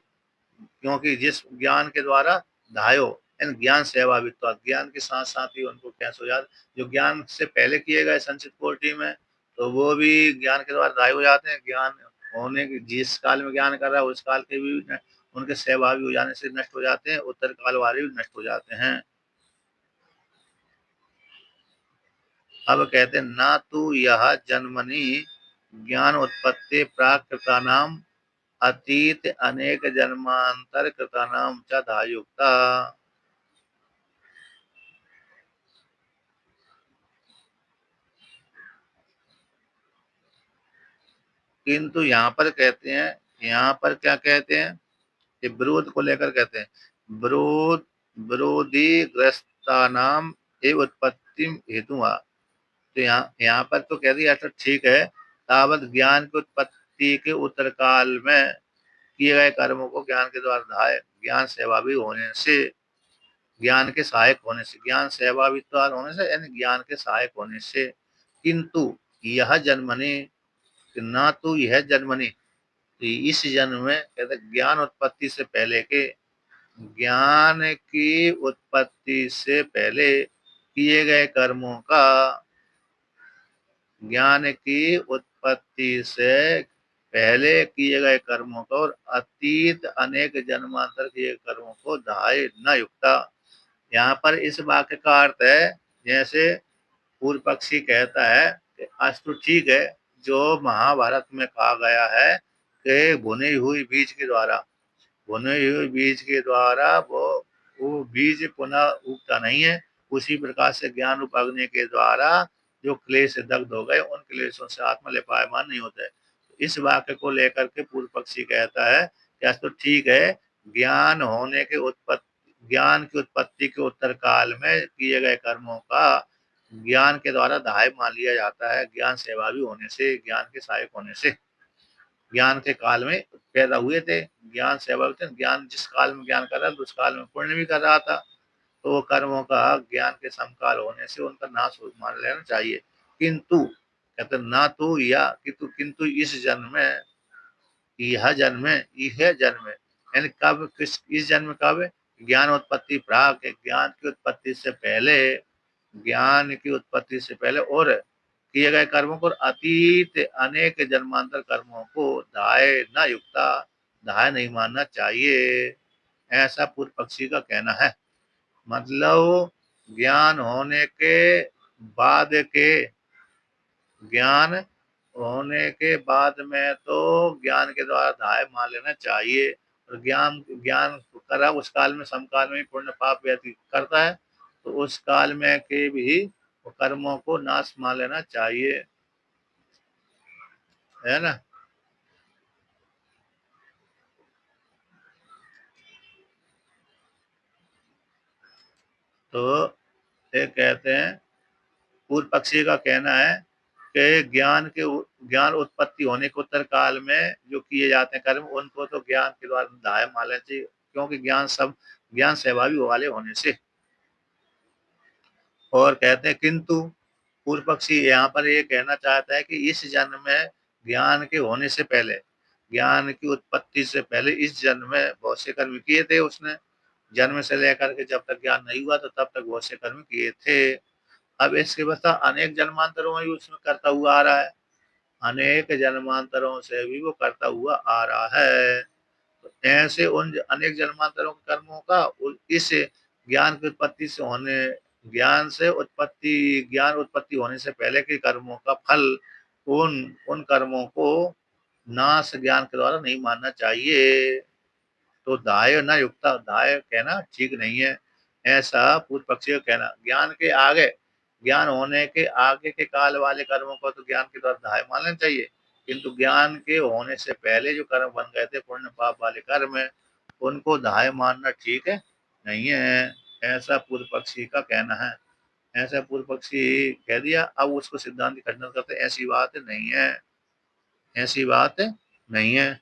क्योंकि जिस ज्ञान के द्वारा धायो इन ज्ञान सहभागित्व, ज्ञान के साथ साथ ही उनको कैसे हो जाता, जो ज्ञान से पहले किए गए संचित कोटि में, तो वो भी ज्ञान के द्वारा दाय हो जाते हैं। ज्ञान होने के, जिस काल में ज्ञान कर रहा है उस काल के भी उनके सहभागी हो जाने से नष्ट हो जाते हैं, उत्तर काल वाले भी नष्ट हो जाते हैं। अब कहते हैं ना तो यह जन्मनि ज्ञान उत्पत्ति प्राकृता नाम अतीत अनेक जन्मांतर कृतानाम च धायुक्ता। किंतु यहाँ पर कहते हैं, यहाँ पर क्या कहते हैं, ये विरोध को लेकर कहते हैं, विरोध विरोधी ग्रस्ता नाम एवं उत्पत्ति हेतु। तो यहाँ पर तो कह दिया, अच्छा ठीक है, तावत ज्ञान की उत्पत्ति के उत्तर काल में किए गए कर्मों को ज्ञान के द्वारा धाय, ज्ञान सेवाभी होने से, ज्ञान के सहायक होने से, ज्ञान सहभागित्व होने से यानी ज्ञान के सहायक होने से, किंतु यह जन्मनि, ना तो यह जन्मनि, तो इस जन्म में कहते ज्ञान उत्पत्ति से पहले के, ज्ञान की उत्पत्ति से पहले किए गए कर्मों का, ज्ञान की उत्पत्ति से पहले किए गए कर्मों का और अतीत अनेक जन्मांतर किए कर्मों को दाय न युक्ता। यहाँ पर इस वाक्य का अर्थ है, जैसे पूर्व पक्षी कहता है कि अस्तु ठीक है, जो महाभारत में कहा गया है कि भुनी हुई बीज के द्वारा, भुनी हुई बीज के द्वारा वो बीज पुनः उगता नहीं है, उसी प्रकार से ज्ञान रूप अग्नि के द्वारा जो क्लेश दग्ध हो गए उन क्लेशों से आत्मा लिपायमान नहीं होता है। इस वाक्य को लेकर के पूर्व पक्षी कहता है कि अस्तु ठीक है, ज्ञान होने के उत्पत्ति, ज्ञान की उत्पत्ति के उत्तर काल में किए गए कर्मों का ज्ञान के द्वारा दाय मान लिया जाता है, ज्ञान सेवावी होने से, ज्ञान के सहायक होने से, ज्ञान के काल में पैदा हुए थे, ज्ञान सेवा, ज्ञान जिस काल में ज्ञान कर रहा था उस काल में पुण्य भी कर रहा था, तो कर्मों का ज्ञान के समकाल होने से उनका नाश मान लेना चाहिए। किंतु कहते ना तो या किंतु इस जन्म में, यह जन्म यानी कब, किस इस जन्म कब, ज्ञान उत्पत्ति प्राक, ज्ञान की उत्पत्ति से पहले, ज्ञान की उत्पत्ति से पहले और किए गए कर्मों को, अतीत अनेक जन्मांतर कर्मों को दाय न युक्ता, दाय नहीं मानना चाहिए, ऐसा पूर्व पक्षी का कहना है। मतलब ज्ञान होने के बाद के, ज्ञान होने के बाद में तो ज्ञान के द्वारा दाय मान लेना चाहिए, और ज्ञान ज्ञान करा उस काल में, समकाल में पुण्य पाप व्यतीत करता है, तो उस काल में के भी कर्मों को नाश मान लेना चाहिए, है ना। तो ये कहते हैं, पूर्व पक्षी का कहना है कि ज्ञान उत्पत्ति होने के उत्तर काल में जो किए जाते हैं कर्म, उनको तो ज्ञान के द्वारा दाय मान लेना चाहिए, क्योंकि ज्ञान सहभागी वाले होने से। और कहते हैं किंतु पूर्व पक्षी यहाँ पर ये कहना चाहता है कि इस जन्म में ज्ञान के होने से पहले, ज्ञान की उत्पत्ति से पहले इस जन्म में बहुत से कर्म किए थे उसने, जन्म से लेकर के जब तक ज्ञान नहीं हुआ तो तब तक बहुत से कर्म किए थे। अब इसके बता अनेक जन्मांतरों में भी उसमें करता हुआ आ रहा है, अनेक जन्मांतरों से भी वो करता हुआ आ रहा है। तो ऐसे उन अनेक जन्मांतरों के कर्मों का इस ज्ञान की उत्पत्ति से होने, ज्ञान उत्पत्ति होने से पहले के कर्मों का फल, उन उन कर्मों को नाश ज्ञान के द्वारा नहीं मानना चाहिए, तो दाय न युक्ता, दाय कहना ठीक नहीं है, ऐसा पूर्व पक्षी का कहना। ज्ञान के आगे, ज्ञान होने के आगे के काल वाले कर्मों को तो ज्ञान के द्वारा दाय मानना चाहिए, किंतु ज्ञान के होने से पहले जो कर्म बन गए थे पुण्य पाप वाले कर्म है, उनको दाय मानना ठीक है नहीं है, ऐसा पूर्व पक्षी का कहना है। ऐसा पूर्व पक्षी कह दिया, अब उसको सिद्धांत खंडन करते ऐसी बात नहीं है, ऐसी बात नहीं है।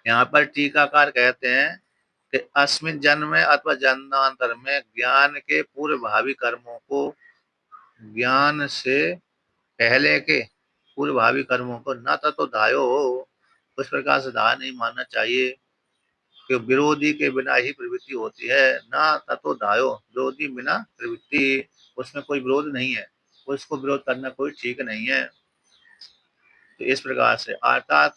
यहाँ पर टीकाकार कहते हैं कि अस्मिन जन्म में अथवा जन्मांतर में ज्ञान के पूर्व भावी कर्मों को, ज्ञान से पहले के पूर्व भावी कर्मों को न तो धायो हो, उस प्रकार से दाय नहीं मानना चाहिए कि विरोधी के बिना ही प्रवृत्ति होती है, न ततो धायो, विरोधी बिना प्रवृत्ति, उसमें कोई विरोध नहीं है, उसको विरोध करना कोई ठीक नहीं है। तो इस प्रकार से अर्थात,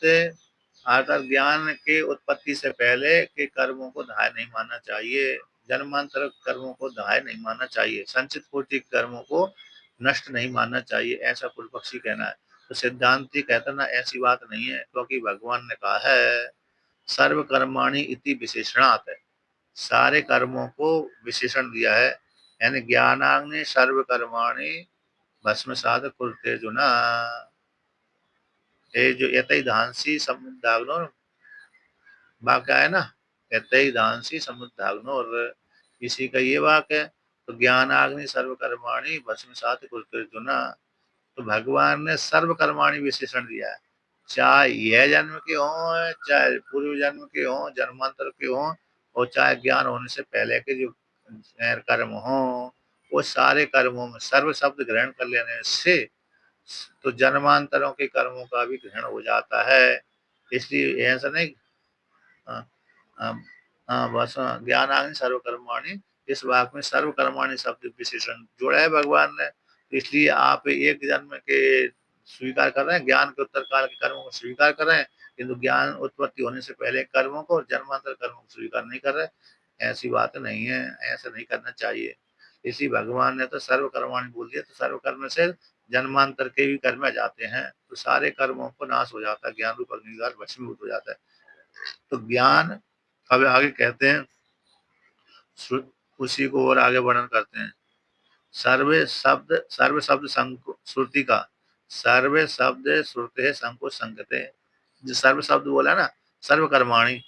ज्ञान के उत्पत्ति से पहले के कर्मों को दाय नहीं मानना चाहिए, जन्मांतर कर्मों को दाय नहीं मानना चाहिए, संचित कोटि कर्मों को नष्ट नहीं मानना चाहिए, ऐसा पूर्व पक्षी कहना है। तो सिद्धांति कहता ना ऐसी बात नहीं है, क्योंकि भगवान ने कहा है सर्व कर्माणि इति विशेषणात्, सारे कर्मों को विशेषण दिया है, यानी ज्ञानाग्नि सर्व कर्माणि भस्मसात कुरुते जुना, ये जो यतई धांसी समुद्धाग्नो वाक्य है ना, यतई धांसी समुद्धाग्नो, और इसी का ये वाक्य है। तो ज्ञानाग्नि सर्व कर्माणि भस्मसात कुरुते जुना, तो भगवान ने सर्व कर्माणि विशेषण दिया है, चाहे यह जन्म के हों, चाहे पूर्व जन्म के हों, जन्मांतर के हों, और चाहे ज्ञान होने से पहले के जो कर्म हों, वो सारे कर्मों में सर्व शब्द ग्रहण कर लेने से तो जन्मांतरों के कर्मों का भी ग्रहण हो जाता है। इसलिए ऐसा नहीं, हाँ, हाँ, हाँ, बस ज्ञानाग्नि सर्वकर्माणि, इस वाक्य में सर्वकर्माणि शब्द विशेषण जोड़ा है भगवान ने, इसलिए आप एक जन्म के स्वीकार कर रहे हैं, ज्ञान के उत्तर काल के कर्मों को स्वीकार कर रहे हैं, किंतु ज्ञान उत्पत्ति होने से पहले कर्मों को और जन्मांतर कर्मों को स्वीकार नहीं कर रहे, ऐसी बात नहीं है, ऐसा नहीं करना चाहिए। इसी भगवान ने तो सर्वकर्माणि बोल दिया, तो सर्वकर्म से जन्मांतर के भी कर्म आ जाते हैं, तो सारे कर्मों को नाश हो जाता है, ज्ञान रूप अग्निद्वार भस्मीभूत हो जाता है। तो ज्ञान अब आगे कहते हैं, उसी को और आगे वर्णन करते हैं, सर्व शब्द श्रुति का, सर्व शब्द श्रुते संको संगते, जो सर्व शब्द बोला ना, सर्व कर्माणी,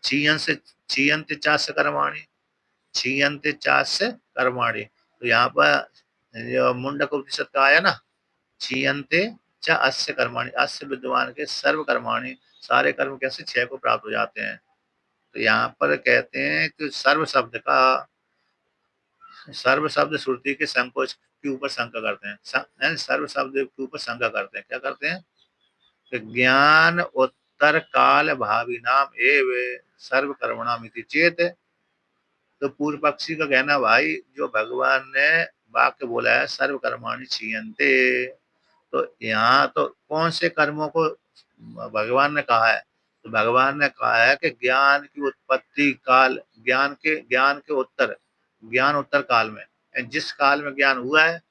चीयन से चीयंत चास कर्माणी, चीयंत चास कर्माणी, तो यहाँ पर जो मुंडक उपनिषद का आया ना, चीयंते च अस्य कर्माणि, अस्य विद्वान के सर्व कर्माणि, सारे कर्म कैसे क्षय को प्राप्त हो जाते हैं। तो यहाँ पर कहते हैं कि सर्व शब्द श्रुति के संकोच के ऊपर शंका करते हैं, सर्व शब्द के ऊपर शंका करते हैं। क्या करते हैं कि ज्ञान उत्तर काल भावी नाम एव सर्व कर्मणाम इति चेत। तो पूर्व पक्षी का कहना, भाई जो भगवान ने वाक्य बोला है सर्व कर्माणि क्षीयन्ते, तो यहाँ तो कौन से कर्मों को भगवान ने कहा है। तो भगवान ने कहा है कि ज्ञान की उत्पत्ति काल, ज्ञान उत्तर काल में, जिस काल में ज्ञान हुआ है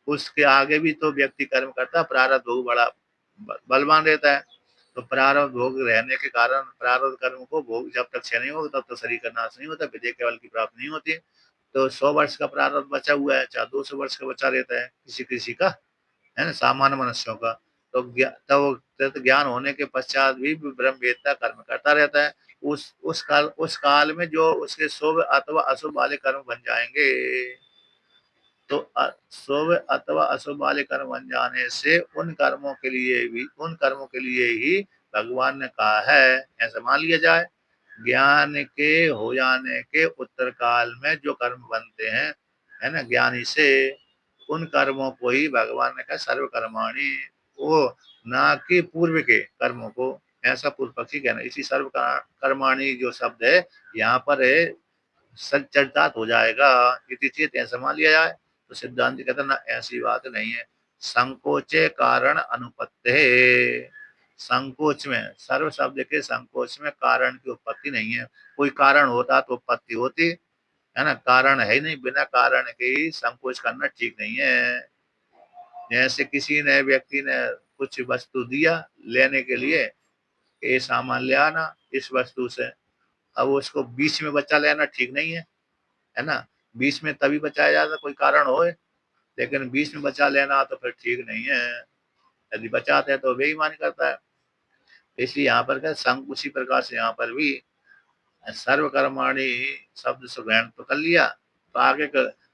उसके आगे भी तो व्यक्ति कर्म करता है। प्रारब्ध भोग बड़ा बलवान रहता है। तो प्रारब्ध भोग रहने के कारण प्रारब्ध कर्म को भोग जब तक क्षय नहीं होगा तब तक शरीर का नाश नहीं होता, विजय केवल की प्राप्ति नहीं होती। तो 100 वर्ष का प्रारब्ध बचा हुआ है, चाहे 200 वर्ष का बचा रहता है किसी किसी का, है ना, सामान्य मनुष्यों का। तो ज्ञान होने के पश्चात भी ब्रह्म वेत्ता कर्म करता रहता है। उस काल में जो उसके शुभ अथवा अशुभ वाले कर्म बन जाएंगे, तो शुभ अथवा अशुभ वाले कर्म बन जाने से उन कर्मों के लिए ही भगवान ने कहा है, ऐसा मान लिया जाए। ज्ञान के हो जाने के उत्तर काल में जो कर्म बनते हैं, है ना, ज्ञानी से, उन कर्मों को ही भगवान ने कहा सर्व कर्माणि, वो ना कि पूर्व के कर्मों को। ऐसा पूर्व पक्षी कहना। इसी सर्व कर्माणि जो शब्द है यहाँ पर है, सच्चरितार्थ हो जाएगा, इति चेत, ऐसा मान लिया जाए। तो सिद्धांत कहता ना, ऐसी बात नहीं है। संकोचे कारण अनुपत्ति, संकोच में, सर्व शब्द के संकोच में कारण की उत्पत्ति नहीं है। कोई कारण होता तो उत्पत्ति होती, है ना, कारण है ही नहीं, बिना कारण के ही संकोच करना ठीक नहीं है। जैसे किसी ने व्यक्ति ने कुछ वस्तु दिया लेने के लिए, ये सामान ले आना इस वस्तु से, अब उसको बीच में बचा लेना ठीक नहीं है ना। बीच में तभी बचाया जाता कोई कारण हो, लेकिन बीच में बचा लेना तो फिर ठीक नहीं है। यदि बचाते हैं तो बेईमानी करता है। इसलिए यहाँ पर क्या संग, उसी प्रकार से यहाँ पर भी सर्वकर्माणी शब्द से ग्रहण तो कर लिया, तो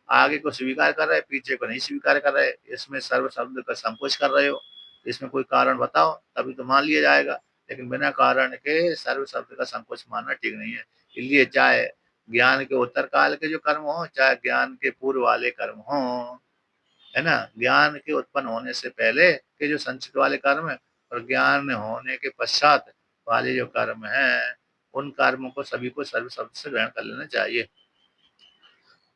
आगे को स्वीकार कर रहे, पीछे को नहीं स्वीकार कर रहे। इसमें सर्व शब्द का संकोच कर रहे हो, इसमें कोई कारण बताओ तभी तो मान लिया जाएगा। लेकिन बिना कारण के सर्व शब्द का संकोच मानना ठीक नहीं है। इसलिए चाहे ज्ञान के उत्तर काल के जो कर्म हो, चाहे ज्ञान के पूर्व वाले कर्म हो, है ना, ज्ञान के उत्पन्न होने से पहले के जो संचित वाले कर्म है और ज्ञान होने के पश्चात वाले जो कर्म है, उन कर्मों को सभी को सर्व शब्द से ग्रहण कर लेना चाहिए।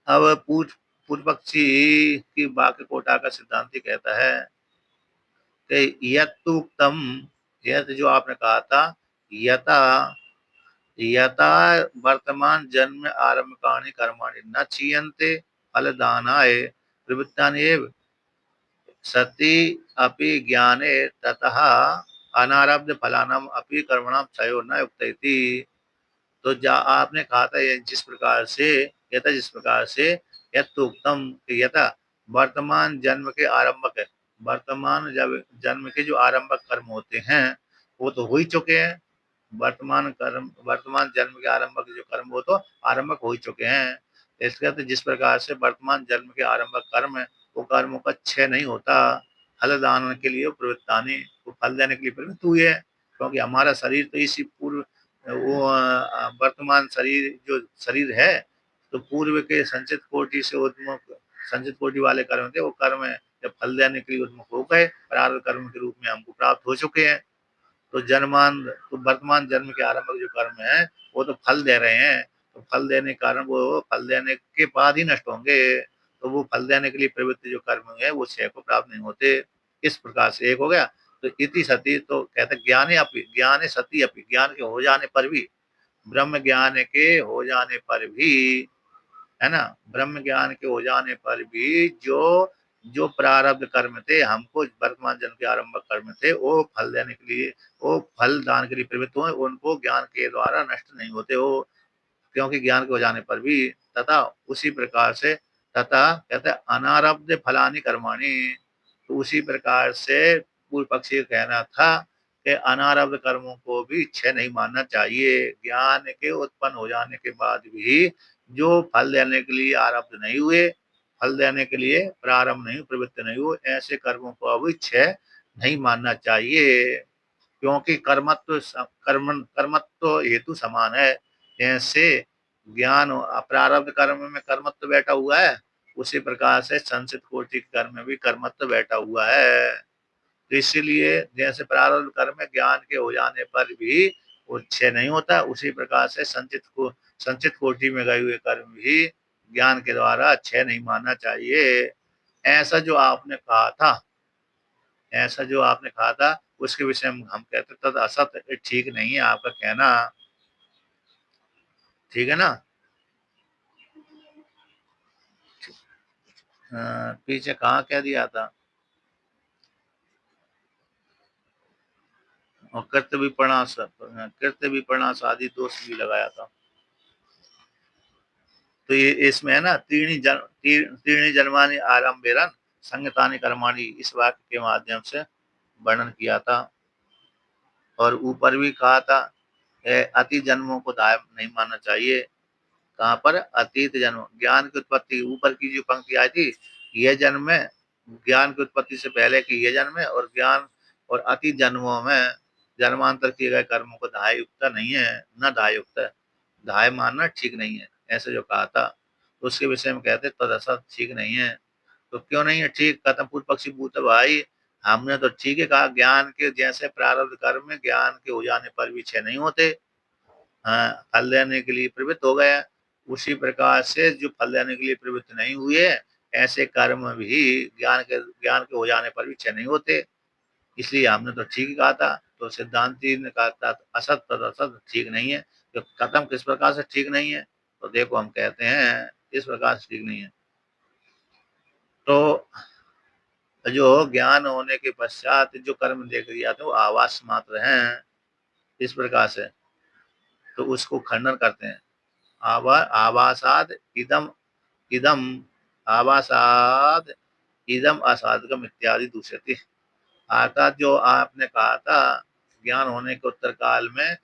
अब पूर्व पक्षी की वाक्य कोटा का सिद्धांति कहता है कि यत्तुक्तम, यत जो आपने कहा था, यथा यथा वर्तमान जन्म आरम्भकानि कर्माणि न क्षीयन्ते फलदानाय प्रवृत्तानि एव सति अपि ज्ञाने ततः अनारब्ध फलानाम अपि कर्मणाम क्षयो न युक्तैति। तो आपने कहा था ये जिस प्रकार से, यथा जिस प्रकार से, यथोक्तम यथा वर्तमान जन्म के आरंभक है, वर्तमान जब जन्म के जो आरंभक कर्म होते हैं वो तो हो ही चुके हैं। वर्तमान कर्म, वर्तमान जन्म के आरंभक जो कर्म वो तो आरंभक हो ही चुके हैं। इसके तो जिस प्रकार से वर्तमान जन्म के आरंभक कर्म है वो कर्मों का क्षय नहीं होता, फल दान के लिए प्रवृत्तानि, वो फल देने के लिए प्रवृत्त हुए हैं। क्योंकि हमारा शरीर तो इसी पूर्व वो वर्तमान शरीर जो शरीर है, तो पूर्व के संचित कोटि से उन्मुख, संचित कोटि वाले कर्म थे, वो कर्म जब फल देने के लिए उन्मुख हो गए, प्रारब्ध कर्म के रूप में हमको प्राप्त हो चुके हैं। तो तो वर्तमान जन्म के आरंभ जो कर्म है वो तो फल दे रहे हैं। तो फल देने के कारण वो फल देने के बाद ही नष्ट होंगे। तो वो फल देने के लिए प्रवृत्ति जो कर्म है वो क्षय को प्राप्त नहीं होते। इस प्रकार से एक हो गया। तो इति सती, तो कहते ज्ञाने अपि, ज्ञाने सती अपि, ज्ञान के हो जाने पर भी, ब्रह्म ज्ञान के हो जाने पर भी, है ना, ब्रह्म ज्ञान के हो जाने पर भी जो जो प्रारब्ध कर्म थे, हमको वर्तमान जन्म के आरंभ कर्म थे, वो फल देने के लिए, वो फल दान के लिए प्रवृत्त हुए, उनको ज्ञान के द्वारा नष्ट नहीं होते हो। क्योंकि ज्ञान के हो जाने पर भी, तथा उसी प्रकार से, तथा कहते हैं अनारब्ध फलानी कर्माणी, तो उसी प्रकार से पूर्व पक्षी का कहना था कि अनारब्ध कर्मों को भी क्षय नहीं मानना चाहिए। ज्ञान के उत्पन्न हो जाने के बाद भी जो फल देने के लिए आरब्ध नहीं हुए, फल देने के लिए प्रारंभ नहीं, प्रवृत्ति नहीं हुए, ऐसे कर्मों को अभी क्षय नहीं मानना चाहिए, क्योंकि कर्मत्व हेतु समान है। जैसे ज्ञान प्रारब्ध कर्म में कर्मत्व बैठा हुआ है, उसी प्रकार से संचित कोटि कर्म में भी कर्मत्व बैठा हुआ है। तो इसीलिए जैसे प्रारब्ध कर्म में ज्ञान के हो जाने पर भी वो क्षय नहीं होता, उसी प्रकार से संचित कोटि में गए हुए कर्म भी ज्ञान के द्वारा क्षय नहीं मानना चाहिए। ऐसा जो आपने कहा था ऐसा जो आपने कहा था उसके विषय में हम कहते तद असत, ठीक नहीं है आपका कहना। ठीक है ना। पीछे कहाँ कह दिया था। और कृत्य विपणास आदि दोष भी लगाया था। तो ये इसमें है ना, तीर्णी जन्मानि आरंभेरन संगतानि कर्माणि, इस वाक्य के माध्यम से वर्णन किया था। और ऊपर भी कहा था अति जन्मों को दाय नहीं मानना चाहिए। कहाँ पर, अतीत जन्म ज्ञान की उत्पत्ति, ऊपर की जो पंक्ति आई थी, यह जन्म में ज्ञान की उत्पत्ति से पहले की यह जन्म है, और ज्ञान और अतीत जन्मों में जन्मांतर किए गए कर्मों को दाय युक्त नहीं है, न दाय युक्त है। दाय मानना ठीक नहीं है, ऐसे जो कहा था। तो उसके विषय में कहते तदसत, ठीक नहीं है। तो क्यों नहीं है ठीक, खत्म पूर्व पक्षी पूछता भाई। हमने तो ठीक है कहा, ज्ञान के जैसे प्रारब्ध कर्म में ज्ञान के हो जाने पर भी क्षय नहीं होते, हाँ, फल देने के लिए प्रवृत्त हो गया, उसी प्रकार से जो फल देने के लिए प्रवृत्त नहीं हुए, ऐसे कर्म भी ज्ञान के हो जाने पर भी क्षय नहीं होते। इसलिए हमने तो ठीक ही कहा था। तो सिद्धांति ने कहा था असत तद असत, ठीक नहीं है। तो कथम किस प्रकार से ठीक नहीं है, तो देखो हम कहते हैं इस प्रकार से ठीक नहीं है। तो जो ज्ञान होने के पश्चात जो कर्म देख दिया था वो आवास मात्र हैं, इस प्रकार से। तो उसको खंडन करते हैं। आवासाद इदम इदम आवासाद इदम असाधकम इत्यादि दूसरे। अर्थात जो आपने कहा था, ज्ञान होने के उत्तर काल में,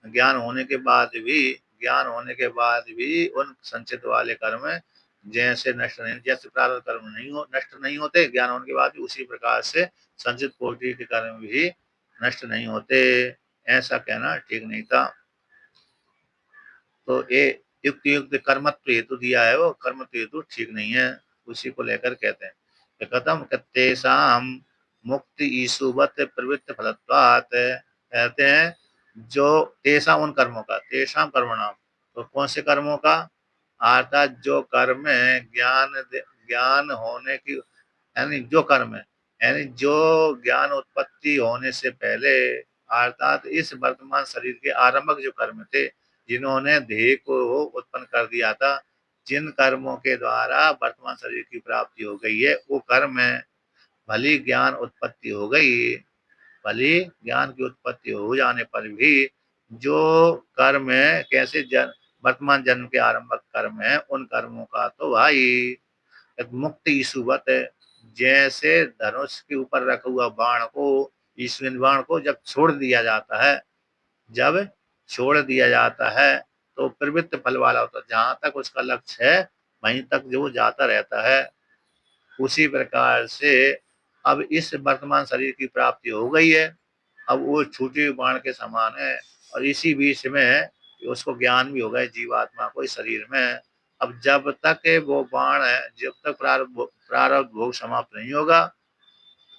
ज्ञान होने के बाद भी ज्ञान होने के बाद भी उन संचित वाले कर्म जैसे नष्ट नहीं, जैसे प्रारब्ध कर्म नष्ट नहीं होते ज्ञान होने के बाद भी, उसी प्रकार से संचित कोटि के कर्म भी नष्ट नहीं होते। ऐसा कहना ठीक नहीं था। तो ये युक्त युक्त कर्मत्व हेतु दिया है, वो कर्मत्व हेतु ठीक नहीं है, उसी को लेकर कहते हैं कि कथम कत्तेषाम मुक्ति ईसुवत प्रवृत्त फलत्वात्, कहते हैं जो तेषा उन कर्मों का, तेषाम कर्मणाम, तो कौन से कर्मों का, अर्थात जो कर्म ज्ञान होने की, यानी जो कर्म है, यानी जो ज्ञान उत्पत्ति होने से पहले, अर्थात इस वर्तमान शरीर के आरंभक जो कर्म थे, जिन्होंने ध्येय को उत्पन्न कर दिया था, जिन कर्मों के द्वारा वर्तमान शरीर की प्राप्ति हो गई है, वो कर्म है। भली ज्ञान उत्पत्ति हो गई, भली ज्ञान की उत्पत्ति हो जाने पर भी जो कर्म है, कैसे वर्तमान जन्म के आरंभक कर्म है, उन कर्मों का तो भाई एक मुक्त ईसुवत, जैसे धनुष के ऊपर रखा हुआ बाण को, ईश्वन बाण को जब छोड़ दिया जाता है, जब छोड़ दिया जाता है तो प्रवृत्त फल वाला होता है, जहां तक उसका लक्ष्य है वहीं तक जो जाता रहता है। उसी प्रकार से अब इस वर्तमान शरीर की प्राप्ति हो गई है, अब वो छूटे हुए बाण के समान है, और इसी बीच में उसको ज्ञान भी होगा जीवात्मा को इस शरीर में। अब जब तक वो बाण है, जब तक प्रारब्ध भोग समाप्त नहीं होगा,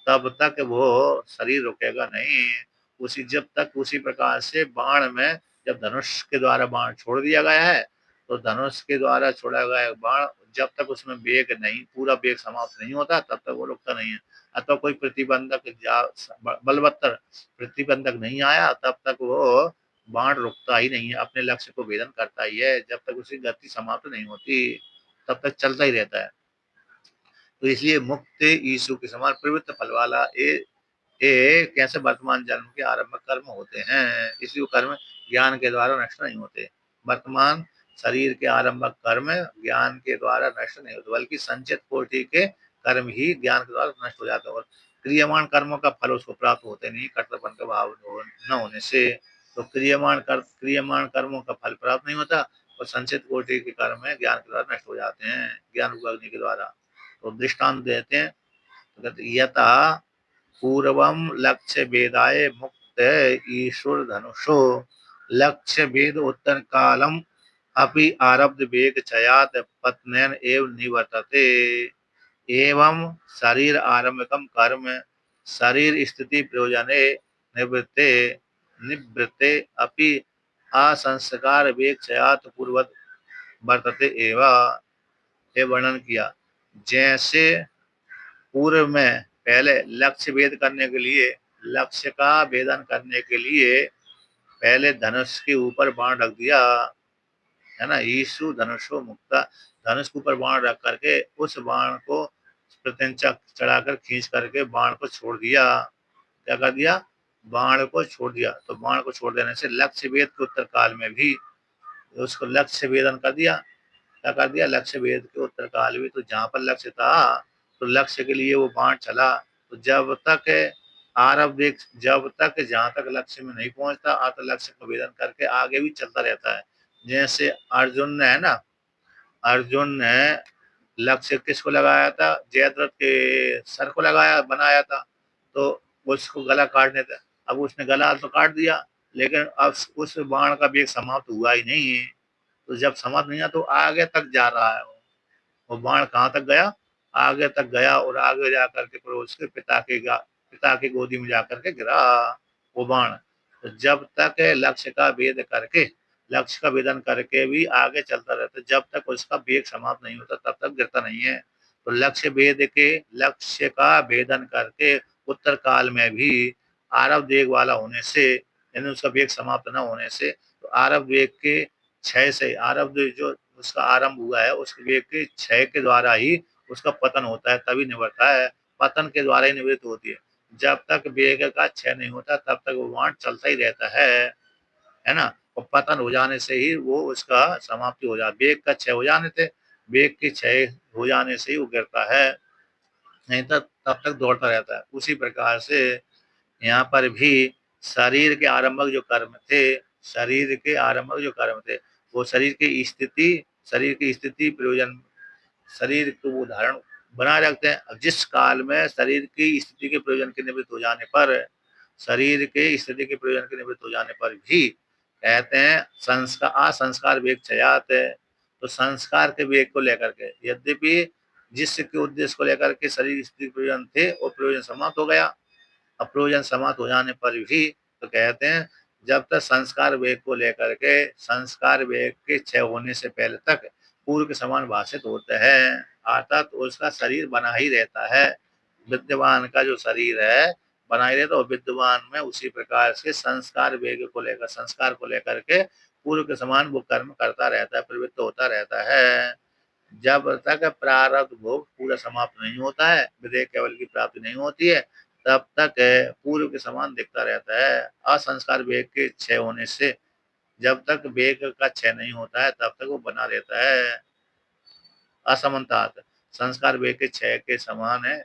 तब तक वो शरीर रुकेगा नहीं। जब तक उसी प्रकार से बाण में, जब धनुष के द्वारा बाण छोड़ दिया गया है, तो धनुष के द्वारा छोड़ा गया बाण जब तक उसमें वेग नहीं, पूरा वेग समाप्त नहीं होता, तब तक वो रुकता नहीं है। अथवा कोई बलवत्तर प्रतिबंधक नहीं आया, तब तक वो बाण रुकता ही नहीं है, अपने लक्ष्य को भेदन करता ही है। जब तक उसकी गति समाप्त नहीं होती, तब तक चलता ही रहता है। तो इसलिए मुक्त यीशु के समान प्रवृत्त फल वाला ये कैसे वर्तमान जन्म के आरंभ कर्म होते हैं, इसलिए कर्म ज्ञान के द्वारा नष्ट नहीं होते। वर्तमान शरीर के आरंभक कर्म ज्ञान के द्वारा नष्ट नहीं होते, बल्कि संचित कोटि के कर्म ही ज्ञान के द्वारा नष्ट हो जाते हैं। और क्रियमाण कर्मों का फल उसको प्राप्त होते नहीं, कर्तव्य का भाव न होने से। तो क्रियमाण कर्मों का फल प्राप्त नहीं होता, और संचित कोटि के कर्म है ज्ञान के द्वारा नष्ट हो जाते हैं, ज्ञान उपाग्नि के द्वारा। तो दृष्टांत देते हैं, यथा पूर्वम लक्ष्य वेदाय मुक्त ईश्वर धनुषो लक्ष्य वेद उत्तर कालम अपि आरब्ध वेग चयात पत्नयन एव निवर्तते एवं शरीर आरंभकम कर्म शरीर स्थिति प्रयोजने निवृत्ते निवृत्ते अपि असंस्कार वेग चयात पूर्वत वर्तते एवं ये वर्णन किया। जैसे पूर्व में पहले लक्ष्य भेद करने के लिए लक्ष्य का भेदन करने के लिए पहले धनुष के ऊपर बाण रख दिया है ना। यीशु धनुषो मुक्ता धनुष के ऊपर बाण रख करके उस बाण को प्रत्यंचा चढ़ाकर खींच करके बाण को छोड़ दिया। क्या कर दिया? बाण को छोड़ दिया। तो बाण को छोड़ देने से लक्ष्य भेद के उत्तर काल में भी उसको लक्ष्य भेदन कर दिया। क्या कर दिया? लक्ष्य भेद के उत्तर काल में तो जहां पर लक्ष्य था तो लक्ष्य के लिए वो बाण चला। तो जब तक आरव देख जब तक जहां तक लक्ष्य में नहीं पहुंचता आत लक्ष्य को भेदन करके आगे भी चलता रहता है। जैसे अर्जुन ने है ना, अर्जुन ने लक्ष्य किसको लगाया था? जयद्रथ के सर को लगाया बनाया था। तो उसको गला काटने था। अब उसने गला तो काट दिया लेकिन अब उस बाण का भी एक समाप्त हुआ ही नहीं है। तो जब समाप्त नहीं हुआ तो आगे तक जा रहा है वो बाण कहाँ तक गया? आगे तक गया और आगे जा करके फिर उसके पिता की गोदी में जा करके गिरा वो बाण। तो जब तक लक्ष्य का भेद करके लक्ष्य का भेदन करके भी आगे चलता रहता, जब तक उसका वेग समाप्त नहीं होता तब तक गिरता नहीं है। तो लक्ष्य का भेदन करके उत्तर काल में भी आरव वेग वाला होने से यानी उसका वेग समाप्त न होने से तो आरव वेग के क्षय से आरब्ध जो उसका आरंभ हुआ है उसके वेग के क्षय के द्वारा ही उसका पतन होता है, तभी निवृत्ता है। पतन के द्वारा ही निवृत्त होती है। जब तक वेग का क्षय नहीं होता तब तक वो वाण चलता ही रहता है ना। और पतन हो जाने से ही वो उसका समाप्ति हो जाती। वेग का क्षय हो जाने से वेग के क्षय हो जाने से ही वो गिरता है, नहीं तो तब तक दौड़ता रहता है। उसी प्रकार से यहाँ पर भी शरीर के आरंभक जो कर्म थे शरीर के आरंभक जो कर्म थे वो शरीर की स्थिति प्रयोजन शरीर को वो धारण बनाए रखते हैं। अब जिस काल में शरीर की स्थिति के प्रयोजन के निवृत्त हो जाने पर शरीर के स्थिति के प्रयोजन के निवृत्त हो जाने पर भी कहते हैं संस्कार असंस्कार वेग चयात है। तो संस्कार के वेग को लेकर के यद्यपि जिसके उद्देश्य को लेकर के शरीर स्थिति प्रयोजन थे वो प्रयोजन समाप्त हो गया। अप्रयोजन समाप्त हो जाने पर भी तो कहते हैं जब तक संस्कार वेग को लेकर के संस्कार वेग के क्षय होने से पहले तक पूर्व के समान भाषित होते हैं अर्थात उसका शरीर बना ही रहता है। विद्यमान का जो शरीर है बना ही रहता है और विद्यमान में उसी प्रकार से संस्कार वेग को लेकर संस्कार को लेकर के पूर्व के समान वो कर्म करता रहता है, प्रवृत्त होता रहता है। जब तक प्रारब्ध भोग पूरा समाप्त नहीं होता है विधेय केवल की प्राप्ति नहीं होती है तब तक पूर्व के समान दिखता रहता है। असंस्कार वेग के क्षय होने से जब तक वेग का क्षय नहीं होता है तब तक वो बना रहता है। असमन्तात संस्कार वेग के क्षय के समान है।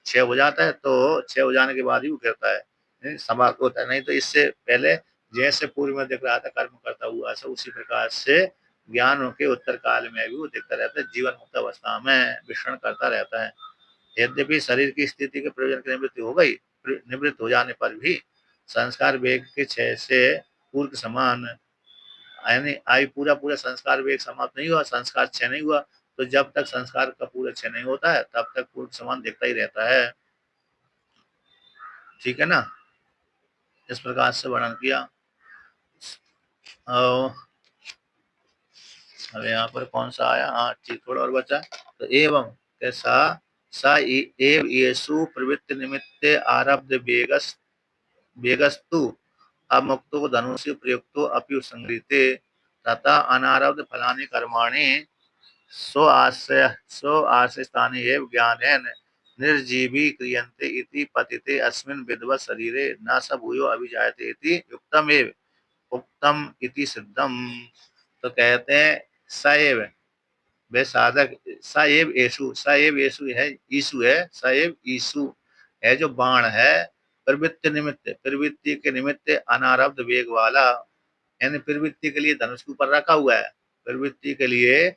क्षय हो जाता है तो क्षय हो जाने के बाद ही वो गिरता है, नहीं समाप्त होता है। नहीं तो इससे पहले जैसे पूर्व में दिख रहा था कर्म करता हुआ ऐसा उसी प्रकार से ज्ञान के उत्तर काल में भी वो दिखता रहता है। जीवन मुक्त अवस्था में विचरण करता रहता है। यद्यपि शरीर की स्थिति के प्रयोजन की निवृत्ति हो गई निवृत्त हो जाने पर भी संस्कार वेग के क्षय से पूर्व के समान यानी आई पूरा पूरा संस्कार वेग समाप्त नहीं हुआ संस्कार क्षय नहीं हुआ। तो जब तक संस्कार का पूरा क्षय नहीं होता है तब तक पूर्व समान दिखता ही रहता है। ठीक है ना। इस प्रकार से वर्णन किया। और अब यहाँ पर कौन सा आया? हाँ ठीक, थोड़ा और बचा। तो एवं कैसा सा एव येसु प्रवृत्ति निमित्त आरब्ध वेगस्तु अमुक्तो धनुषि प्रयुक्तो अपि संगृहीते तथा अनारब्ध फलानि कर्माणि स्व आश्रय स्थाने एव ज्ञानेन निर्जीवी क्रियन्ते इति पतिते अस्मिन् विद्वत् शरीरे न स भूयो अभिजायते इति युक्तमेव उक्तम इति सिद्धम। तो कहते हैं सएव वे साधक सएव येषु सएव येषु है ईसु है सएव ईसु है जो बाण है प्रवृत्ति के निमित्त अनारब्ध वेग वाला यानी प्रवृत्ति के लिए धनुष के ऊपर रखा हुआ है। प्रवृत्ति के लिए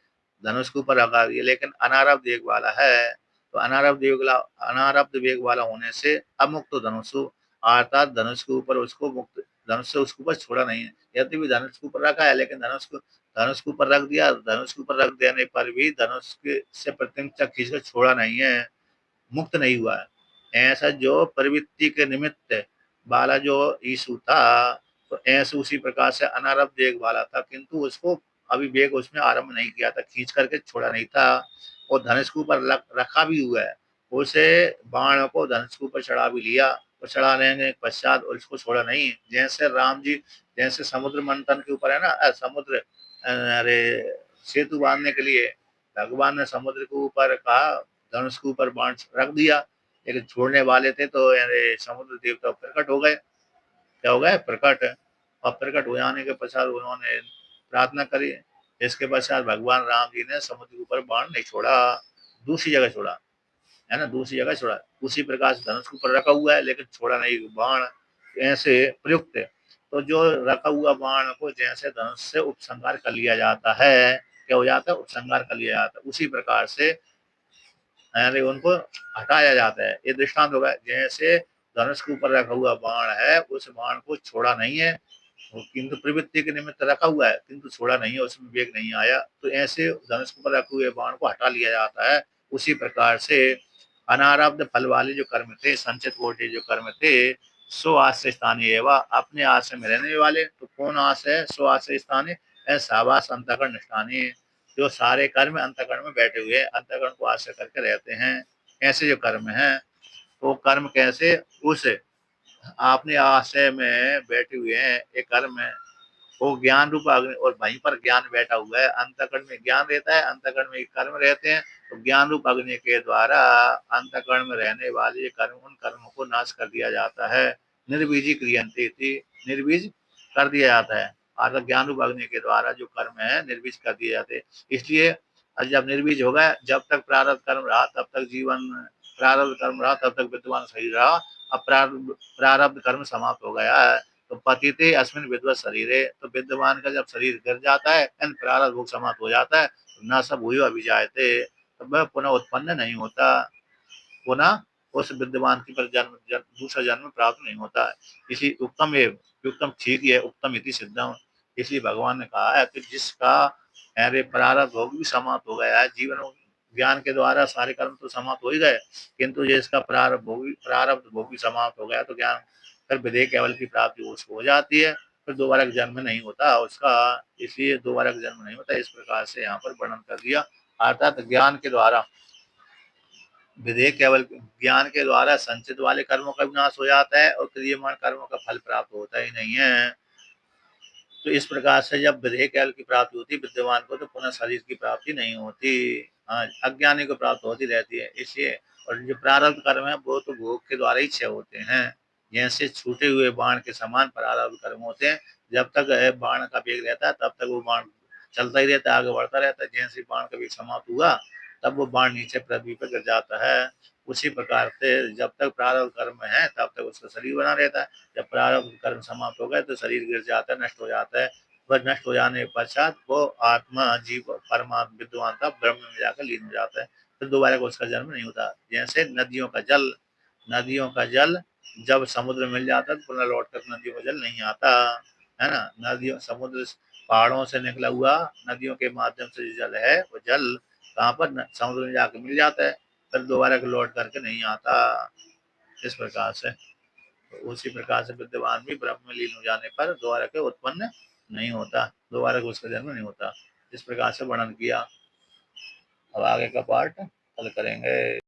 धनुष के ऊपर रखा हुआ है लेकिन अनारब्ध वेग वाला है। तो अनारब्ध वेग वाला होने से अमुक्त धनुषु अर्थात धनुष के ऊपर उसको मुक्त धनुष से उसके ऊपर छोड़ा नहीं है। यदि भी धनुष के ऊपर रखा है लेकिन धनुष के ऊपर रख दिया, धनुष के ऊपर रख देने पर भी धनुष के से प्रतिंचा खींचकर छोड़ा नहीं है, मुक्त नहीं हुआ है। ऐसा जो प्रवृत्ति के निमित्त वाला जो यीशु था, तो ऐसे उसी प्रकार से अनारब्ध वेग वाला था, किंतु उसको अभी वेग उसमें आरंभ नहीं किया था, खींच करके छोड़ा नहीं था, और धनुष के ऊपर रखा भी हुआ है। उसे बाण को धनुष के ऊपर चढ़ा भी लिया, और चढ़ा लेने के पश्चात उसको छोड़ा नहीं। जैसे राम जी जैसे समुद्र मंथन के ऊपर है ना, समुद्र अरे सेतु बांधने के लिए भगवान ने समुद्र के ऊपर कहा, धनुष के ऊपर बाण रख दिया, लेकिन छोड़ने वाले थे तो अरे समुद्र देवता प्रकट हो गए। क्या हो गए? प्रकट। और प्रकट हो जाने के पश्चात उन्होंने प्रार्थना करी। इसके पश्चात भगवान राम जी ने समुद्र के ऊपर बाण नहीं छोड़ा, दूसरी जगह छोड़ा, है ना, दूसरी जगह छोड़ा। उसी प्रकार से धनुष के ऊपर रखा हुआ है लेकिन छोड़ा नहीं बाण, ऐसे प्रयुक्त है। तो जो रखा हुआ बाण को जैसे धनुष से उपसंहार कर लिया जाता है, क्या हो जाता है? उपसंहार कर लिया जाता है, उसी प्रकार से यानी उनको हटाया जाता है। ये दृष्टांत होगा, जैसे धनुष के ऊपर रखा हुआ बाण है, उस बाण को छोड़ा नहीं है, किंतु प्रवृत्ति के निमित्त रखा हुआ है, किंतु छोड़ा नहीं है, उसमें वेग नहीं आया, तो ऐसे धनुष के ऊपर रखे हुए बाण को हटा लिया जाता है। उसी प्रकार से अनारब्ध फल वाले जो कर्म थे, संचित कोटि जो कर्म थे, सो आश्रय स्थानीय एवं अपने आश्रय में रहने वाले, तो कौन आश्रय? सो आश्रय स्थानीय सावास अंतकरण निष्ठानीय, जो सारे कर्म अंतकरण में बैठे हुए अंतकरण को आश्रय करके रहते हैं, ऐसे जो कर्म है, तो कर्म कैसे? उस आपने आश्रय में बैठे हुए हैं, एक कर्म है वो ज्ञान रूप अग्नि, और वहीं पर ज्ञान बैठा हुआ है, अंतकरण में ज्ञान रहता है, अंतकरण में कर्म रहते हैं, तो ज्ञान रूप अग्नि के द्वारा अंतकरण में रहने वाले कर्म, उन कर्मों को नाश कर दिया जाता है। निर्बीजी क्रियंते थी, निर्बीज कर दिया जाता है, अर्थात ज्ञान रूप अग्नि के द्वारा जो कर्म है निर्बीज कर दिए जाते हैं। इसलिए जब निर्बीज होगा, जब तक प्रारब्ध कर्म रहा तब तक जीवन, प्रारब्ध कर्म रहा तब तक विद्वान शरीर रहा, अब प्रारब्ध कर्म समाप्त हो गया है, तो पतिते अस्मिन विद्वत शरीर है, तो विद्वान का जब शरीर गिर जाता है, प्रारब्ध भोग समाप्त हो जाता है, न सब हुई अभिजायते, तो वह पुनः उत्पन्न नहीं होता, पुनः उस विद्वान की पर दूसरा जन्म प्राप्त नहीं होता है। इसी उत्तम एवं उत्तम ठीक है, उत्तम इति सिद्धम, इसलिए भगवान ने कहा है कि जिसका अरे प्रारब्ध भोग भी समाप्त हो गया है, जीवन ज्ञान के द्वारा सारे कर्म तो समाप्त हो ही गए, किंतु जिसका प्रारब्ध भोग भी समाप्त हो गया, तो ज्ञान फिर विधेय केवल की प्राप्ति उसको हो जाती है, फिर दोबारा जन्म नहीं होता उसका, इसलिए दोबारा जन्म नहीं होता। इस प्रकार से यहाँ पर वर्णन कर दिया, अर्थात ज्ञान के द्वारा विधेय केवल ज्ञान के द्वारा संचित वाले कर्मों का विनाश हो जाता है, और क्रियमाण कर्मों का फल प्राप्त होता ही नहीं है। तो इस प्रकार से जब विधेय केवल की प्राप्ति होती विद्वान को, तो पुनः शरीर की प्राप्ति नहीं होती, हाँ, अज्ञानी को प्राप्त होती रहती है। इसलिए और जो प्रारब्ध कर्म है वो तो भोग के द्वारा ही क्षय होते हैं, जैसे छूटे हुए बाण के समान प्रारब्ध कर्म होते हैं। जब तक बाण का वेग रहता है तब तक वो बाण चलता ही रहता है, आगे बढ़ता रहता है, जैसे बाण का वेग समाप्त हुआ तब वो बाण नीचे पृथ्वी पर गिर जाता है। उसी प्रकार से जब तक प्रारब्ध कर्म है तब तक उसका शरीर बना रहता है, जब प्रारब्ध कर्म समाप्त हो गए तो शरीर गिर जाता है, नष्ट हो जाता है। वह नष्ट हो जाने के पश्चात वो आत्मा जीव परमात्मा विद्वान था ब्रह्म में जाकर लीन हो जाता है, फिर दोबारा को उसका जन्म नहीं होता। जैसे नदियों का जल जब समुद्र मिल जाता है तो पुनः लौट कर नदियों का जल नहीं आता, है ना। नदियों समुद्र पहाड़ों से निकला हुआ नदियों के माध्यम से जल है, वो जल कहाँ पर? समुद्र में जाकर मिल जाता है, फिर दोबारा लौट करके नहीं आता। इस प्रकार से तो उसी प्रकार से विद्वान भी ब्रह्म में लीन हो जाने पर दोबारा के उत्पन्न नहीं होता, दोबारा को उसका जन्म नहीं होता। इस प्रकार से वर्णन किया। अब आगे का पार्ट कल करेंगे।